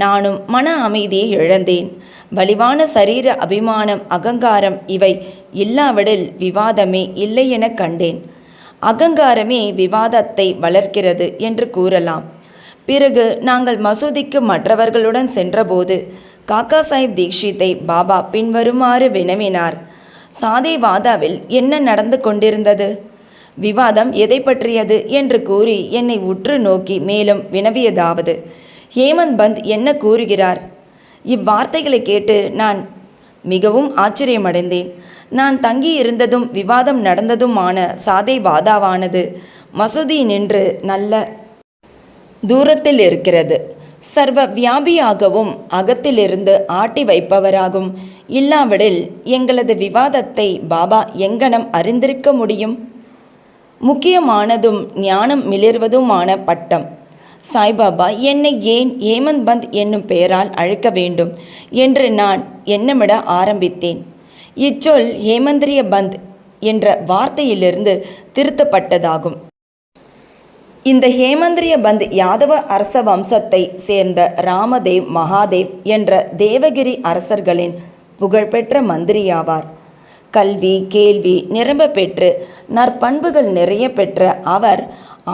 S1: நானும் மன அமைதியை இழந்தேன். வலிவான சரீர அபிமானம் அகங்காரம் இவை இல்லாவிடில் விவாதமே இல்லை என கண்டேன். அகங்காரமே விவாதத்தை வளர்க்கிறது என்று கூறலாம். பிறகு நாங்கள் மசூதிக்கு மற்றவர்களுடன் சென்றபோது காக்கா சாஹிப் தீக்ஷித்தை பாபா பின்வருமாறு வினவினார். சாதே வாதாவில் என்ன நடந்து கொண்டிருந்தது? விவாதம் எதை பற்றியது என்று கூறி என்னை உற்று நோக்கி மேலும் வினவியதாவது, ஹேமந்த் பந்த் என்ன கூறுகிறார்? இவ்வார்த்தைகளை கேட்டு நான் மிகவும் ஆச்சரியமடைந்தேன். நான் தங்கியிருந்ததும் விவாதம் நடந்ததுமான சாதே வாதாவானது மசூதி நின்று நல்ல தூரத்தில் இருக்கிறது. சர்வ வியாபியாகவும் அகத்திலிருந்து ஆட்டி வைப்பவராகவும் இல்லாவிடில் எங்களது விவாதத்தை பாபா எங்கனம் அறிந்திருக்க முடியும்? முக்கியமானதும் ஞானம் மிளிர்வதுமான பட்டம். சாய்பாபா என்னை ஏன் ஹேமந்த் பந்த் என்னும் பெயரால் அழைக்க வேண்டும் என்று நான் எண்ணமிட ஆரம்பித்தேன். இச்சொல் ஹேமந்திரிய பந்த் என்ற வார்த்தையிலிருந்து திருத்தப்பட்டதாகும். இந்த ஹேமந்திரிய பந்த் யாதவ அரச வம்சத்தை சேர்ந்த ராமதேவ் மகாதேவ் என்ற தேவகிரி அரசர்களின் புகழ்பெற்ற மந்திரியாவார். கல்வி கேள்வி நிரம்ப பெற்று நற்பண்புகள் நிறைய பெற்ற அவர்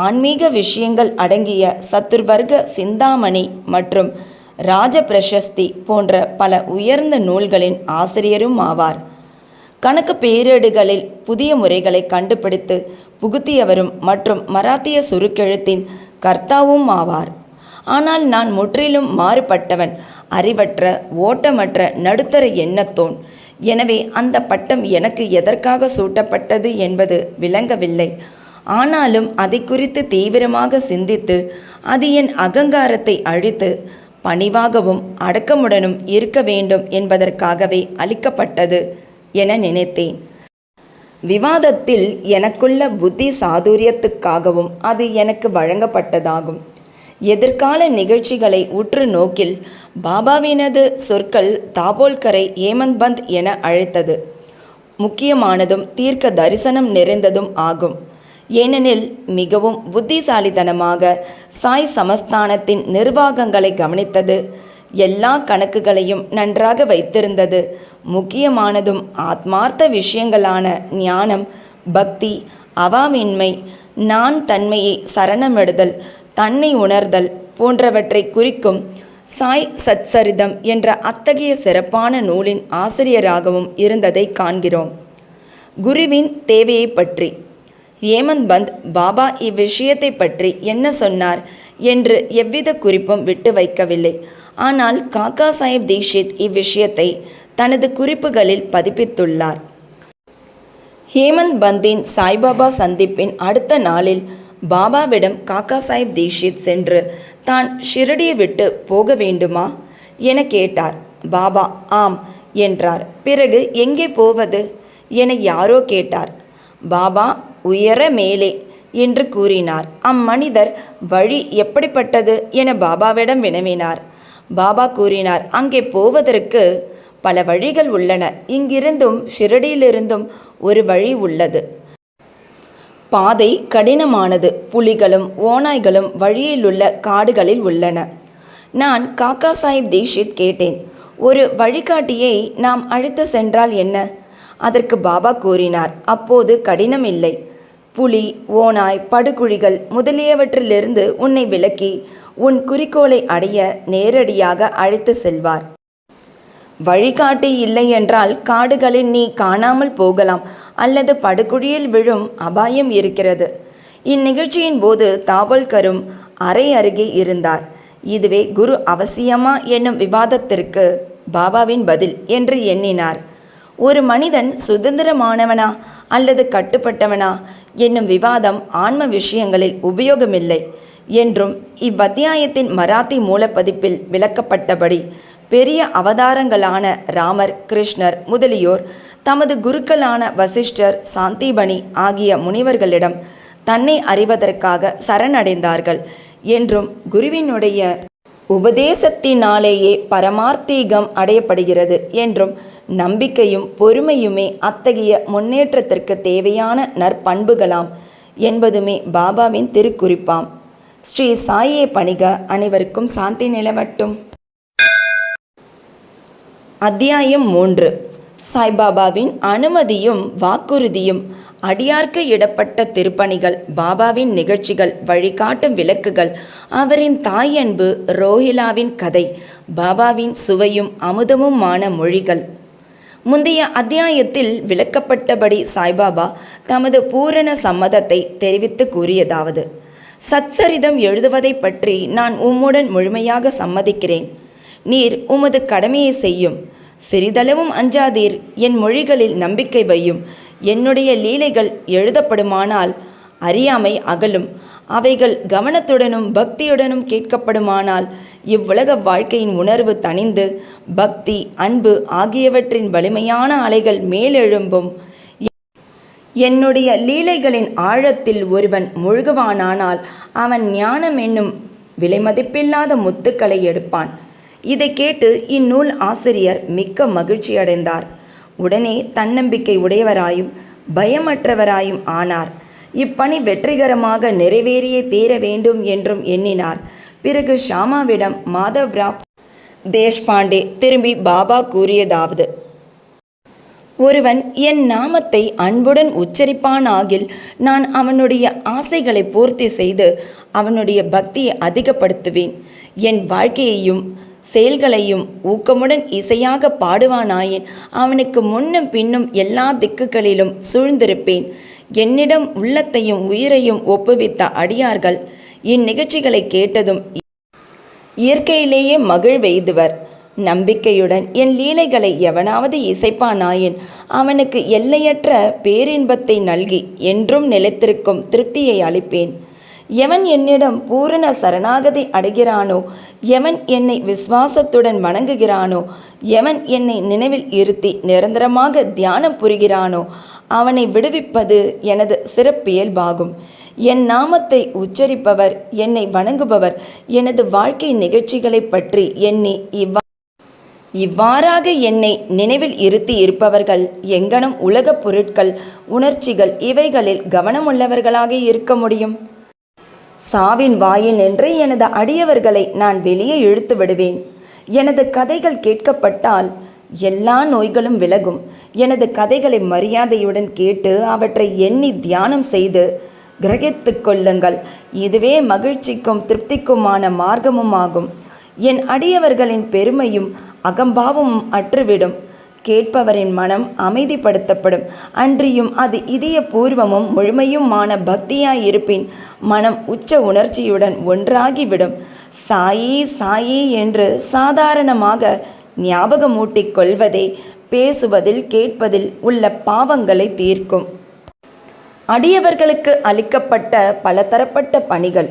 S1: ஆன்மீக விஷயங்கள் அடங்கிய சத்துர்வர்க்க சிந்தாமணி மற்றும் ராஜ பிரசஸ்தி போன்ற பல உயர்ந்த நூல்களின் ஆசிரியரும் ஆவார். கணக்கு பேரேடுகளில் புதிய முறைகளை கண்டுபிடித்து புகுத்தியவரும் மற்றும் மராத்திய சுருக்கெழுத்தின் கர்த்தாவும் ஆவார். ஆனால் நான் முற்றிலும் மாறுபட்டவன், அறிவற்ற ஓட்டமற்ற நடுத்தர எண்ணத்தோன். எனவே அந்த பட்டம் எனக்கு எதற்காக சூட்டப்பட்டது என்பது விளங்கவில்லை. ஆனாலும் அதை குறித்து தீவிரமாக சிந்தித்து அது என் அகங்காரத்தை அழித்து பணிவாகவும் அடக்கமுடனும் இருக்க வேண்டும் என்பதற்காகவே அளிக்கப்பட்டது என நினைத்தேன். விவாதத்தில் எனக்குள்ள புத்தி சாதுரியத்துக்காகவும் அது எனக்கு வழங்கப்பட்டதாகும். எதிர்கால நிகழ்ச்சிகளை உற்று நோக்கில் பாபாவினது சொற்கள் தாபோல்கரை ஹேமந்த் பந்த் என அழைத்தது முக்கியமானதும் தீர்க்க தரிசனம் நிறைந்ததும் ஆகும். ஏனெனில் மிகவும் புத்திசாலித்தனமாக சாய் சமஸ்தானத்தின் நிர்வாகங்களை கவனித்தது, எல்லா கணக்குகளையும் நன்றாக வைத்திருந்தது, முக்கியமானதும் ஆத்மார்த்த விஷயங்களான ஞானம், பக்தி, அவாமின்மை, நான் தன்மையை சரணமிடுதல், தன்னை உணர்தல் போன்றவற்றை குறிக்கும் சாய் சச்சரிதம் என்ற அத்தகைய சிறப்பான நூலின் ஆசிரியராகவும் இருந்ததை காண்கிறோம். குருவின் தேவையை பற்றி ஹேமந்த் பந்த் பாபா இவ்விஷயத்தை பற்றி என்ன சொன்னார் என்று எவ்வித குறிப்பும் விட்டு வைக்கவில்லை. ஆனால் காக்கா சாஹிப் தீக்ஷித் இவ்விஷயத்தை தனது குறிப்புகளில் பதிப்பித்துள்ளார். ஹேமந்த் பந்தின் சாய்பாபா சந்திப்பின் அடுத்த நாளில் பாபாவிடம் காக்கா சாஹிப் தீக்ஷித் சென்று தான் ஷிரடியை விட்டு போக வேண்டுமா என கேட்டார். பாபா ஆம் என்றார். பிறகு எங்கே போவது என யாரோ கேட்டார். பாபா உயர மேலே என்று கூறினார். அம்மனிதர் வழி எப்படிப்பட்டது என பாபாவிடம் வினவினார். பாபா கூறினார், அங்கே போவதற்கு பல வழிகள் உள்ளன. இங்கிருந்தும் ஷிரடியிலிருந்தும் ஒரு வழி உள்ளது. பாதை கடினமானது. புலிகளும் ஓநாய்களும் வழியிலுள்ள காடுகளில் உள்ளன. நான் காக்கா சாஹிப் தீக்ஷித் கேட்டேன், ஒரு வழிகாட்டியை நாம் அழைத்து சென்றால் என்ன? அதற்கு பாபா கூறினார், அப்போது கடினம் இல்லை. புலி, ஓநாய், படுகுழிகள் முதலியவற்றிலிருந்து உன்னை விலக்கி உன் குறிக்கோளை அடைய நேரடியாக அழைத்து செல்வார். வழிகாட்டி இல்லை என்றால் காடுகளில் நீ காணாமல் போகலாம் அல்லது படுகுழியில் விழும் அபாயம் இருக்கிறது. இந்நிகழ்ச்சியின் போது தாபோல்கரும் அறை அருகே இருந்தார். இதுவே குரு அவசியமா என்னும் விவாதத்திற்கு பாபாவின் பதில் என்று எண்ணினார். ஒரு மனிதன் சுதந்திரமானவனா அல்லது கட்டுப்பட்டவனா என்னும் விவாதம் ஆன்ம விஷயங்களில் உபயோகமில்லை என்றும் இவ்வத்தியாயத்தின் மராத்தி மூலப்பதிப்பில் விளக்கப்பட்டபடி பெரிய அவதாரங்களான ராமர், கிருஷ்ணர் முதலியோர் தமது குருக்களான வசிஷ்டர், சாந்திபனி ஆகிய முனிவர்களிடம் தன்னை அறிவதற்காக சரணடைந்தார்கள் என்றும் குருவினுடைய உபதேசத்தினாலேயே பரமார்த்தீகம் அடையப்படுகிறது என்றும் நம்பிக்கையும் பொறுமையுமே அத்தகைய முன்னேற்றத்திற்கு தேவையான நற்பண்புகளாம் என்பதுமே பாபாவின் திருக்குறிப்பாம். ஸ்ரீ சாயே பணிக. அனைவருக்கும் சாந்தி நிலவட்டும். அத்தியாயம் 3. சாய்பாபாவின் அனுமதியும் வாக்குறுதியும். அடியார்க்கு இடப்பட்ட திருப்பணிகள், பாபாவின் நிகழ்ச்சிகள், வழிகாட்டும் விளக்குகள், அவரின் தாயன்பு, ரோஹிலாவின் கதை, பாபாவின் சுவையும் அமுதமுமான மொழிகள். முந்தைய அத்தியாயத்தில் விளக்கப்பட்டபடி சாய்பாபா தமது பூரண சம்மதத்தை தெரிவித்து கூறியதாவது, சச்சரிதம் எழுதுவதை பற்றி நான் உம்முடன் முழுமையாக சம்மதிக்கிறேன். நீர் உமது கடமையை செய்யும். சிறிதளவும் அஞ்சாதீர். என் மொழிகளில் நம்பிக்கை வையும். என்னுடைய லீலைகள் எழுதப்படுமானால் அறியாமை அகலும். அவைகள் கவனத்துடனும் பக்தியுடனும் கேட்கப்படுமானால் இவ்வுலக வாழ்க்கையின் உணர்வு தணிந்து பக்தி, அன்பு ஆகியவற்றின் வலிமையான அலைகள் மேலெழும்பும். என்னுடைய லீலைகளின் ஆழத்தில் ஒருவன் முழுகுவானானால் அவன் ஞானம் என்னும் விலைமதிப்பில்லாத முத்துக்களை எடுப்பான். இதை கேட்டு இந்நூல் ஆசிரியர் மிக்க மகிழ்ச்சியடைந்தார். உடனே தன்னம்பிக்கை உடையவராயும் பயமற்றவராயும் ஆனார். இப்பணி வெற்றிகரமாக நிறைவேறியே தீர வேண்டும் என்றும் எண்ணினார். பிறகு ஷாமாவிடம் மாதவ்ராவ் தேஷ்பாண்டே திரும்பி பாபா கூறியதாவது: ஒருவன் என் நாமத்தை அன்புடன் உச்சரிப்பானாகில் நான் அவனுடைய ஆசைகளை பூர்த்தி செய்து அவனுடைய பக்தியை அதிகப்படுத்துவேன். என் வாழ்க்கையையும் செயல்களையும் ஊக்கமுடன் இசையாக பாடுவானாயின் அவனுக்கு முன்னும் பின்னும் எல்லா திக்குகளிலும் சூழ்ந்திருப்பேன். என்னிடம் உள்ளத்தையும் உயிரையும் ஒப்புவித்த அடியார்கள் இந்நிகழ்ச்சிகளை கேட்டதும் இயற்கையிலேயே மகிழ்வெய்துவர். நம்பிக்கையுடன் என் லீலைகளை எவனாவது இசைப்பானாயின் அவனுக்கு எல்லையற்ற பேரின்பத்தை நல்கி என்றும் நிலைத்திருக்கும் திருப்தியை அளிப்பேன். எவன் என்னிடம் பூரண சரணாகதி அடைகிறானோ, எவன் என்னை விசுவாசத்துடன் வணங்குகிறானோ, எவன் என்னை நினைவில் இருத்தி நிரந்தரமாக தியானம் புரிகிறானோ அவனை விடுவிப்பது எனது சிறப்பியல்பாகும். என் நாமத்தை உச்சரிப்பவர், என்னை வணங்குபவர் எனது வாழ்க்கை நிகழ்ச்சிகளை பற்றி எண்ணி இவ்வாறாக என்னை நினைவில் இருத்தி இருப்பவர்கள் எங்கனம் உலகப் பொருட்கள், உணர்ச்சிகள் இவைகளில் கவனமுள்ளவர்களாக இருக்க முடியும்? சாவின் வாயினின்று எனது அடியவர்களை நான் வெளியே இழுத்து விடுவேன். எனது கதைகள் கேட்கப்பட்டால் எல்லா நோய்களும் விலகும். எனது கதைகளை மரியாதையுடன் கேட்டு அவற்றை எண்ணி தியானம் செய்து கிரகித்து கொள்ளுங்கள். இதுவே மகிழ்ச்சிக்கும் திருப்திக்குமான மார்க்கமுமாகும். என் அடியவர்களின் பெருமையும் அகம்பாவமும் அற்றுவிடும். கேட்பவரின் மனம் அமைதிப்படுத்தப்படும். அன்றியும் அது இதயபூர்வமும் முழுமையுமான பக்தியாயிருப்பின் மனம் உச்ச உணர்ச்சியுடன் ஒன்றாகிவிடும். சாயி சாயி என்று சாதாரணமாக ஞாபகமூட்டிக் கொள்வதே பேசுவதில் கேட்பதில் உள்ள பாவங்களை தீர்க்கும். அடியவர்களுக்கு அளிக்கப்பட்ட பலதரப்பட்ட பணிகள்.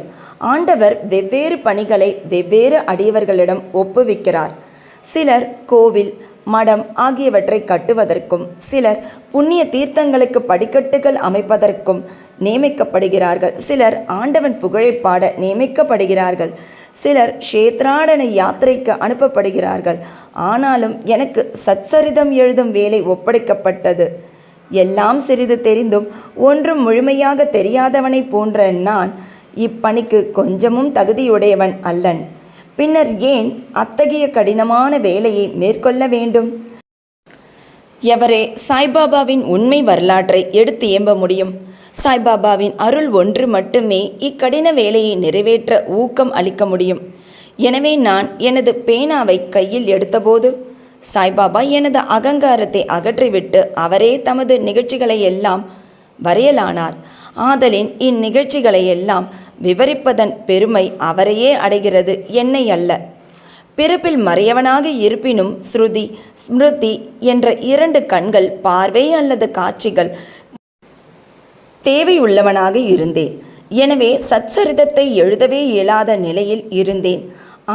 S1: ஆண்டவர் வெவ்வேறு பணிகளை வெவ்வேறு அடியவர்களிடம் ஒப்புவிக்கிறார். சிலர் கோவில், மடம் ஆகியவற்றை கட்டுவதற்கும், சிலர் புண்ணிய தீர்த்தங்களுக்கு படிக்கட்டுகள் அமைப்பதற்கும் நியமிக்கப்படுகிறார்கள். சிலர் ஆண்டவன் புகழை பாட நியமிக்கப்படுகிறார்கள். சிலர் க்ஷேத்ராடன யாத்திரைக்கு அனுப்பப்படுகிறார்கள். ஆனாலும் எனக்கு சச்சரிதம் எழுதும் வேலை ஒப்படைக்கப்பட்டது. எல்லாம் சிறிது தெரிந்தும் ஒன்றும் முழுமையாக தெரியாதவனை போன்ற நான் இப்பணிக்கு கொஞ்சமும் தகுதியுடையவன் அல்லன். பின்னர் ஏன் அத்தகைய கடினமான வேலையை மேற்கொள்ள வேண்டும்? எவரே சாய்பாபாவின் உண்மை வரலாற்றை எடுத்து ஏம்ப முடியும்? சாய்பாபாவின் அருள் ஒன்று மட்டுமே இக்கடின வேலையை நிறைவேற்ற ஊக்கம் அளிக்க முடியும். எனவே நான் எனது பேனாவை கையில் எடுத்தபோது சாய்பாபா எனது அகங்காரத்தை அகற்றிவிட்டு அவரே தமது நிகழ்ச்சிகளை எல்லாம் வரையலானார். ஆதலின் இந்நிகழ்ச்சிகளை எல்லாம் விவரிப்பதன் பெருமை அவரையே அடைகிறது, என்னை அல்ல. பிறப்பில் மறையவனாக இருப்பினும் ஸ்ருதி, ஸ்மிருதி என்ற இரண்டு கண்கள், பார்வை அல்லது காட்சிகள் தேவையுள்ளவனாக இருந்தேன். எனவே சச்சரிதத்தை எழுதவே இயலாத நிலையில் இருந்தேன்.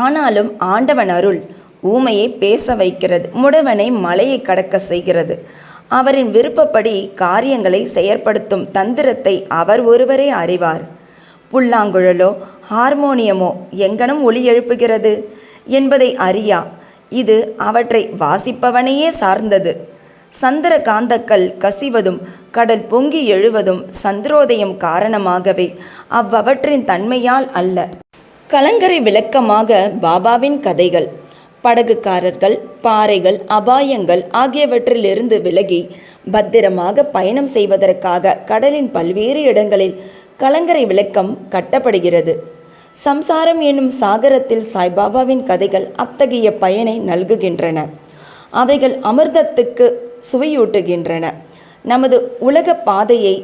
S1: ஆனாலும் ஆண்டவன் அருள் ஊமையை பேச வைக்கிறது, முடவனை மலையை கடக்க செய்கிறது. அவரின் விருப்பப்படி காரியங்களை செயற்படுத்தும் தந்திரத்தை அவர் ஒருவரே அறிவார். புல்லாங்குழலோ ஹார்மோனியமோ எங்கனம் ஒலி எழுப்புகிறது என்பதை அறியா. இது அவற்றை வாசிப்பவனையே சார்ந்தது. சந்திர காந்தக்கள் கசிவதும் கடல் பொங்கி எழுவதும் சந்திரோதயம் காரணமாகவே, அவ்வவற்றின் தன்மையால் அல்ல. கலங்கரை விளக்கமாக பாபாவின் கதைகள். படகுக்காரர்கள் பாறைகள், அபாயங்கள் ஆகியவற்றிலிருந்து விலகி பத்திரமாக பயணம் செய்வதற்காக கடலின் பல்வேறு இடங்களில் கலங்கரை விளக்கம் கட்டப்படுகிறது. சம்சாரம் என்னும் சாகரத்தில் சாய்பாபாவின் கதைகள் அத்தகைய பயனை நல்குகின்றன. அவைகள் அமிர்தத்துக்கு சுவையூட்டுகின்றன. நமது உலக பாதையை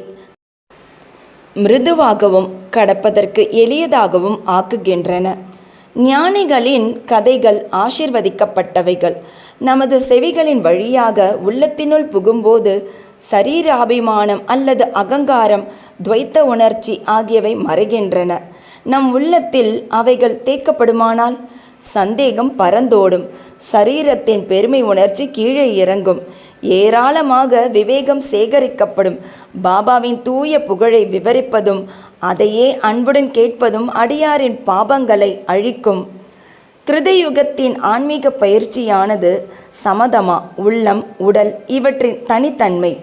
S1: மிருதுவாகவும் கடப்பதற்கு எளியதாகவும் ஆக்குகின்றன. ஞானிகளின் கதைகள் ஆசிர்வதிக்கப்பட்டவைகள். நமது செவிகளின் வழியாக உள்ளத்தினுள் புகும்போது சரீராபிமானம் அல்லது அகங்காரம், துவைத்த உணர்ச்சி ஆகியவை மறைகின்றன. நம் உள்ளத்தில் அவைகள் தேக்கப்படுமானால் சந்தேகம் பறந்தோடும். சரீரத்தின் பெருமை உணர்ச்சி கீழே இறங்கும். ஏராளமாக விவேகம் சேகரிக்கப்படும். பாபாவின் தூய புகழை விவரிப்பதும் அதையே அன்புடன் கேட்பதும் அடியாரின் பாபங்களை அழிக்கும். கிருதயுகத்தின் ஆன்மீக பயிற்சியானது சமதமா, உள்ளம், உடல் இவற்றின் தனித்தன்மை.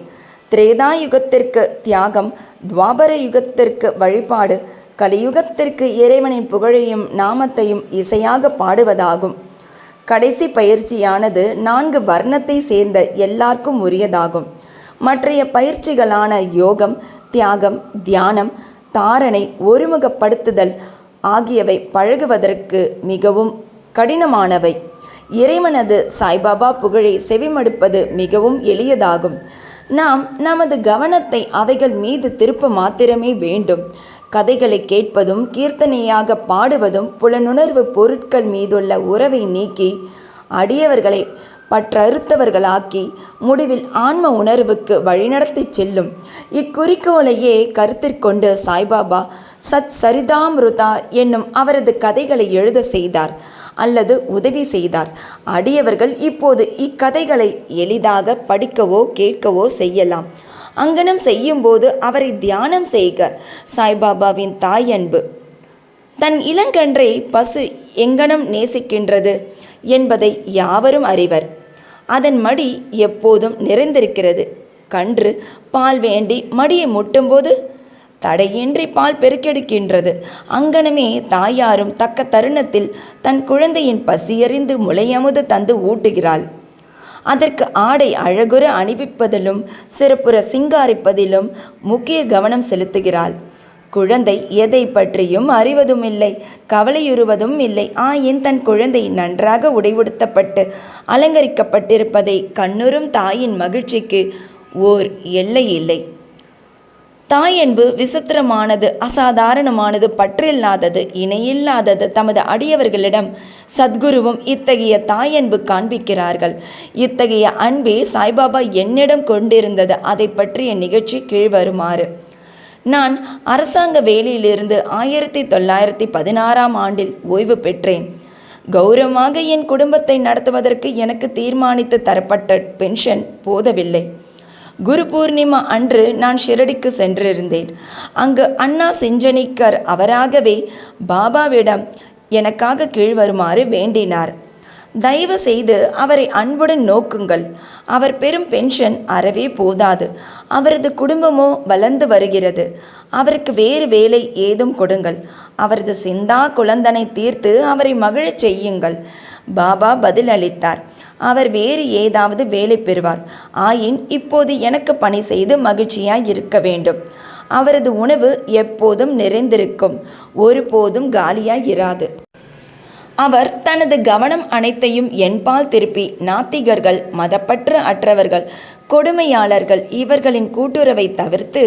S1: திரேதாயுகத்திற்கு தியாகம், துவாபர யுகத்திற்கு வழிபாடு, கலியுகத்திற்கு இறைவனின் புகழையும் நாமத்தையும் இசையாக பாடுவதாகும். கடைசி பயிற்சியானது 4 வர்ணத்தை சேர்ந்த எல்லாருக்கும் உரியதாகும். மற்றைய பயிற்சிகளான யோகம், தியாகம், தியானம், தாரணை, ஒருமுகப்படுத்துதல் ஆகியவை பழகுவதற்கு மிகவும் கடினமானவை. இறைவனது சாய்பாபா புகழை செவிமடுப்பது மிகவும் எளியதாகும். நாம் நமது கவனத்தை அவைகள் மீது திருப்ப மாத்திரமே வேண்டும். கதைகளை கேட்பதும் கீர்த்தனையாக பாடுவதும் புலனுணர்வு பொருட்கள் மீதுள்ள உறவை நீக்கி அடியவர்களை பற்றறுத்தவர்களாக்கி முடிவில் ஆன்ம உணர்வுக்கு வழிநடத்தி செல்லும். இக்குறிக்கோளையே கருத்திற்கொண்டு சாய்பாபா சத் சரிதாமிருதா என்னும் அவரது கதைகளை எழுத செய்தார் அல்லது உதவி செய்தார். அடியவர்கள் இப்போது இக்கதைகளை எளிதாக படிக்கவோ கேட்கவோ செய்யலாம். அங்கனம் செய்யும்போது அவரை தியானம் செய்க. சாய்பாபாவின் தாயன்பு. தன் இளங்கன்றை பசு எங்கனம் நேசிக்கின்றது என்பதை யாவரும் அறிவர். அதன் மடி எப்போதும் நிறைந்திருக்கிறது. கன்று பால் வேண்டி மடியை முட்டும்போது தடையின்றி பால் பெருக்கெடுக்கின்றது. அங்கனமே தாயாரும் தக்க தருணத்தில் தன் குழந்தையின் பசியறிந்து முளையமுது தந்து ஊட்டுகிறாள். அதற்கு ஆடை அழகுற அணிவிப்பதிலும் சிறப்புற சிங்காரிப்பதிலும் முக்கிய கவனம் செலுத்துகிறாள். குழந்தை எதை பற்றியும் அறிவதும் இல்லை, கவலையுறுவதும் இல்லை. ஆயின் தன் குழந்தை நன்றாக உடைவுடுத்தப்பட்டு அலங்கரிக்கப்பட்டிருப்பதை கண்ணுறும் தாயின் மகிழ்ச்சிக்கு ஓர் எல்லை இல்லை. தாயன்பு விசித்திரமானது, அசாதாரணமானது, பற்றில்லாதது, இணையில்லாதது. தமது அடியவர்களிடம் சத்குருவும் இத்தகைய தாயன்பு காண்பிக்கிறார்கள். இத்தகைய அன்பே சாய்பாபா என்னிடம் கொண்டிருந்தது. அதை பற்றிய நிகழ்ச்சி கீழ்வருமாறு. நான் அரசாங்க வேலையிலிருந்து 1916ஆம் ஆண்டில் ஓய்வு பெற்றேன். கௌரவமாக என் குடும்பத்தை நடத்துவதற்கு எனக்கு தீர்மானித்து தரப்பட்ட பென்ஷன் போதவில்லை. குரு பூர்ணிமா அன்று நான் ஷிரடிக்கு சென்றிருந்தேன். அங்கு அண்ணா சிஞ்சனிக்கர் அவராகவே பாபாவிடம் எனக்காக கீழ்வருமாறு வேண்டினார். தயவு செய்து அவரை அன்புடன் நோக்குங்கள். அவர் பெரும் பென்ஷன் அறவே போதாது. அவரது குடும்பமோ வளர்ந்து வருகிறது. அவருக்கு வேறு வேலை ஏதும் கொடுங்கள். அவரது சிந்தா குழந்தனை தீர்த்து அவரை மகிழச் செய்யுங்கள். பாபா பதில் அளித்தார். அவர் வேறு ஏதாவது வேலை பெறுவார். ஆயின் இப்போது எனக்கு பணி செய்து மகிழ்ச்சியாய் இருக்க வேண்டும். அவரது உணவு எப்போதும் நிறைந்திருக்கும், ஒருபோதும் காலியாய் இராது. அவர் தனது கவனம் அனைத்தையும் என்பால் திருப்பி நாத்திகர்கள், மதப்பற்று அற்றவர்கள், கொடுமையாளர்கள் இவர்களின் கூட்டுறவை தவிர்த்து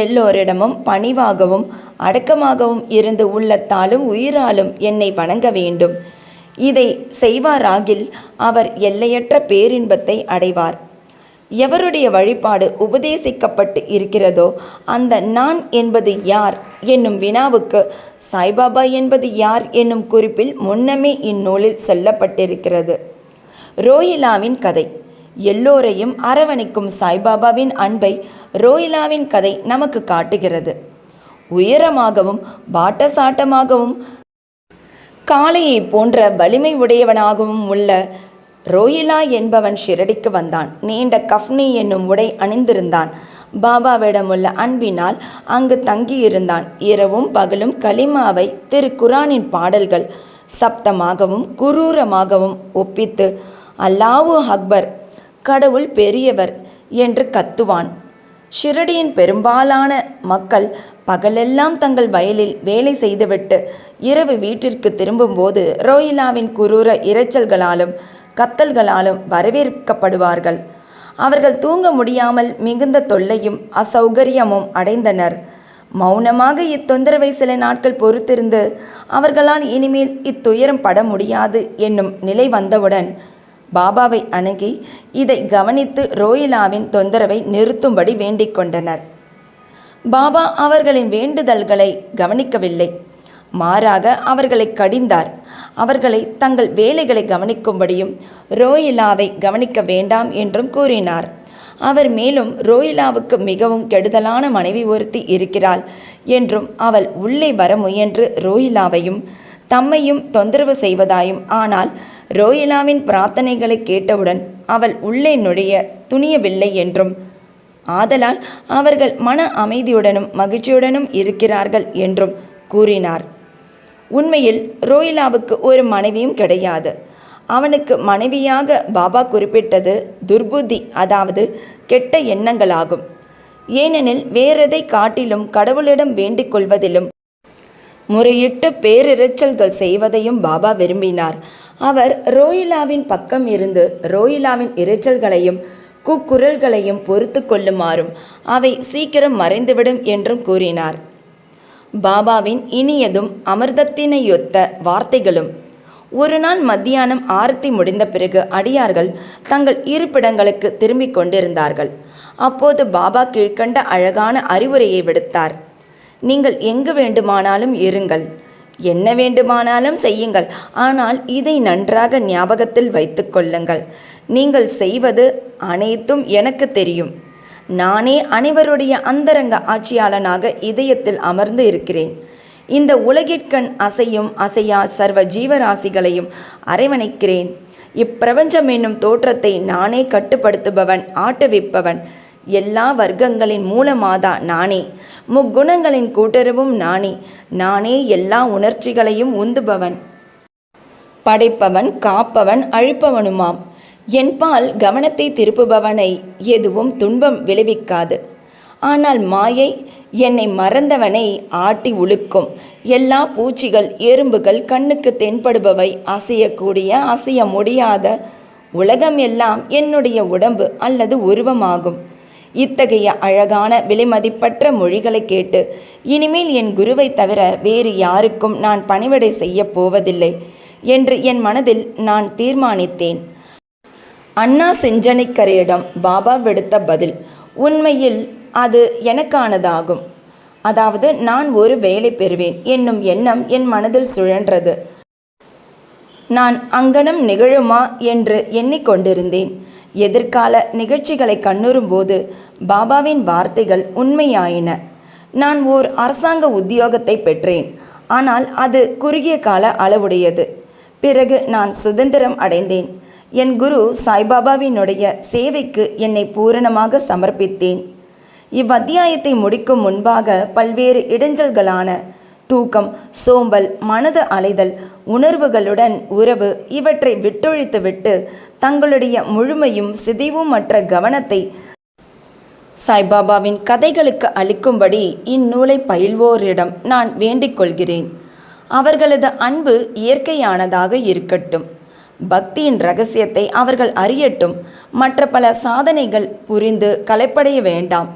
S1: எல்லோரிடமும் பணிவாகவும் அடக்கமாகவும் இருந்து உள்ளத்தாலும் உயிராலும் என்னை வணங்க வேண்டும். இதை செய்வாராகில் அவர் எல்லையற்ற பேரின்பத்தை அடைவார். எவருடைய வழிபாடு உபதேசிக்கப்பட்டு இருக்கிறதோ அந்த நான் என்பது யார் என்னும் வினாவுக்கு சாய்பாபா என்பது யார் என்னும் குறிப்பில் முன்னமே இந்நூலில் சொல்லப்பட்டிருக்கிறது. ரோஹிலாவின் கதை. எல்லோரையும் அரவணைக்கும் சாய்பாபாவின் அன்பை ரோஹிலாவின் கதை நமக்கு காட்டுகிறது. உயரமாகவும் வாட்டசாட்டமாகவும் காளையை போன்ற வலிமை உடையவனாகவும் உள்ள ரோஹிலா என்பவன் ஷிரடிக்கு வந்தான். நீண்ட கஃப்னி என்னும் உடை அணிந்திருந்தான். பாபாவிடமுள்ள அன்பினால் அங்கு தங்கியிருந்தான். இரவும் பகலும் கலிமாவை திருக்குரானின் பாடல்கள் சப்தமாகவும் குரூரமாகவும் ஒப்பித்து அல்லாஹு அக்பர், கடவுள் பெரியவர் என்று கத்துவான். ஷிரடியின் பெரும்பாலான மக்கள் பகலெல்லாம் தங்கள் வயலில் வேலை செய்துவிட்டு இரவு வீட்டிற்கு திரும்பும்போது ரோஹிலாவின் குரூர இரைச்சல்களாலும் கத்தல்களாலும் வரவேற்கப்படுவார்கள். அவர்கள் தூங்க முடியாமல் மிகுந்த தொல்லையும் அசௌகரியமும் அடைந்தனர். மௌனமாக இத்தொந்தரவை சில நாட்கள் பொறுத்திருந்து அவர்களால் இனிமேல் இத்துயரம் பட முடியாது என்னும் நிலை வந்தவுடன் பாபாவை அணுகி இதை கவனித்து ரோஹிலாவின் தொந்தரவை நிறுத்தும்படி வேண்டிக் கொண்டனர். பாபா அவர்களின் வேண்டுதல்களை கவனிக்கவில்லை. மாறாக அவர்களை கடிந்தார். அவர்களை தங்கள் வேலைகளை கவனிக்கும்படியும் ரோஹிலாவை கவனிக்க வேண்டாம் என்றும் கூறினார். அவர் மேலும் ரோஹிலாவுக்கு மிகவும் கெடுதலான மனைவி ஒருத்தி இருக்கிறாள் என்றும் அவள் உள்ளே வர முயன்று ரோஹிலாவையும் தம்மையும் தொந்தரவு செய்வதாயும், ஆனால் ரோஹிலாவின் பிரார்த்தனைகளை கேட்டவுடன் அவள் உள்ளே நுழைய துணியவில்லை என்றும் ஆதலால் அவர்கள் மன அமைதியுடனும் மகிழ்ச்சியுடனும் இருக்கிறார்கள் என்றும் கூறினார். உண்மையில் ரோஹிலாவுக்கு ஒரு மனைவியும் கிடையாது. அவனுக்கு மனைவியாக பாபா குறிப்பிட்டது துர்புத்தி, அதாவது கெட்ட எண்ணங்களாகும். ஏனெனில் வேறெதை காட்டிலும் கடவுளிடம் வேண்டிக் கொள்வதிலும் முறையிட்டு பேரிரைச்சல்கள் செய்வதையும் பாபா விரும்பினார். அவர் ரோஹிலாவின் பக்கம் இருந்து ரோஹிலாவின் இரைச்சல்களையும் கூக்குரல்களையும் பொறுத்து கொள்ளுமாறும் அவை சீக்கிரம் மறைந்துவிடும் என்றும் கூறினார். பாபாவின் இனியதும் அமிர்தத்தினையொத்த வார்த்தைகளும். ஒரு நாள் மத்தியானம் ஆரத்தி முடிந்த பிறகு அடியார்கள் தங்கள் இருப்பிடங்களுக்கு திரும்பிக் கொண்டிருந்தார்கள். அப்போது பாபா கீழ்க்கண்ட அழகான அறிவுரையை விடுத்தார். நீங்கள் எங்கு வேண்டுமானாலும் இருங்கள், என்ன வேண்டுமானாலும் செய்யுங்கள். ஆனால் இதை நன்றாக ஞாபகத்தில் வைத்து கொள்ளுங்கள். நீங்கள் செய்வது அனைத்தும் எனக்கு தெரியும். நானே அனைவருடைய அந்தரங்க ஆட்சியாளனாக இதயத்தில் அமர்ந்து இருக்கிறேன். இந்த உலகிற்கண் அசையும் அசையா சர்வ ஜீவராசிகளையும் அரவணைக்கிறேன். இப்பிரபஞ்சம் என்னும் தோற்றத்தை நானே கட்டுப்படுத்துபவன், ஆட்டுவிப்பவன். எல்லா வர்க்கங்களின் மூலமாதா நானே. முக்குணங்களின் கூட்டுறவும் நானே. நானே எல்லா உணர்ச்சிகளையும் உந்துபவன், படைப்பவன், காப்பவன், அழிப்பவனுமாம். என்பால் கவனத்தை திருப்புபவனை எதுவும் துன்பம் விளைவிக்காது. ஆனால் மாயை என்னை மறந்தவனை ஆட்டி உழுக்கும். எல்லா பூச்சிகள், எறும்புகள், கண்ணுக்கு தென்படுபவை, அசையக்கூடிய அசைய முடியாத உலகம் எல்லாம் என்னுடைய உடம்பு அல்லது உருவமாகும். இத்தகைய அழகான விலைமதிப்பற்ற மொழிகளை கேட்டு இனிமேல் என் குருவை தவிர வேறு யாருக்கும் நான் பணிவிடை செய்ய போவதில்லை என்று என் மனதில் நான் தீர்மானித்தேன். அண்ணா சிஞ்சனிக்கரிடம் பாபா விடுத்த பதில் உண்மையில் அது எனக்கானதாகும். அதாவது நான் ஒரு வேலை பெறுவேன் என்னும் எண்ணம் என் மனதில் சுழன்றது. நான் அங்கனம் நிகழுமா என்று எண்ணிக்கொண்டிருந்தேன். எதிர்கால நிகழ்ச்சிகளை கண்ணுறும்போது பாபாவின் வார்த்தைகள் உண்மையாயின. நான் ஓர் அரசாங்க உத்தியோகத்தை பெற்றேன். ஆனால் அது குறுகிய கால அளவுடையது. பிறகு நான் சுதந்திரம் அடைந்தேன். என் குரு சாய்பாபாவினுடைய சேவைக்கு என்னை பூரணமாக சமர்ப்பித்தேன். இவ்வத்தியாயத்தை முடிக்கும் முன்பாக பல்வேறு இடைஞ்சல்களான தூக்கம், சோம்பல், மனது அலைதல், உணர்வுகளுடன் உறவு இவற்றை விட்டொழித்துவிட்டு தங்களுடைய முழுமையும் சிதைவுமற்ற கவனத்தை சாய்பாபாவின் கதைகளுக்கு அளிக்கும்படி இந்நூலை பயில்வோரிடம் நான் வேண்டிக் கொள்கிறேன். அவர்களது அன்பு இயற்கையானதாக இருக்கட்டும். பக்தியின் இரகசியத்தை அவர்கள் அறியட்டும். மற்ற பல சாதனைகள் புரிந்து களைப்படைய வேண்டாம்.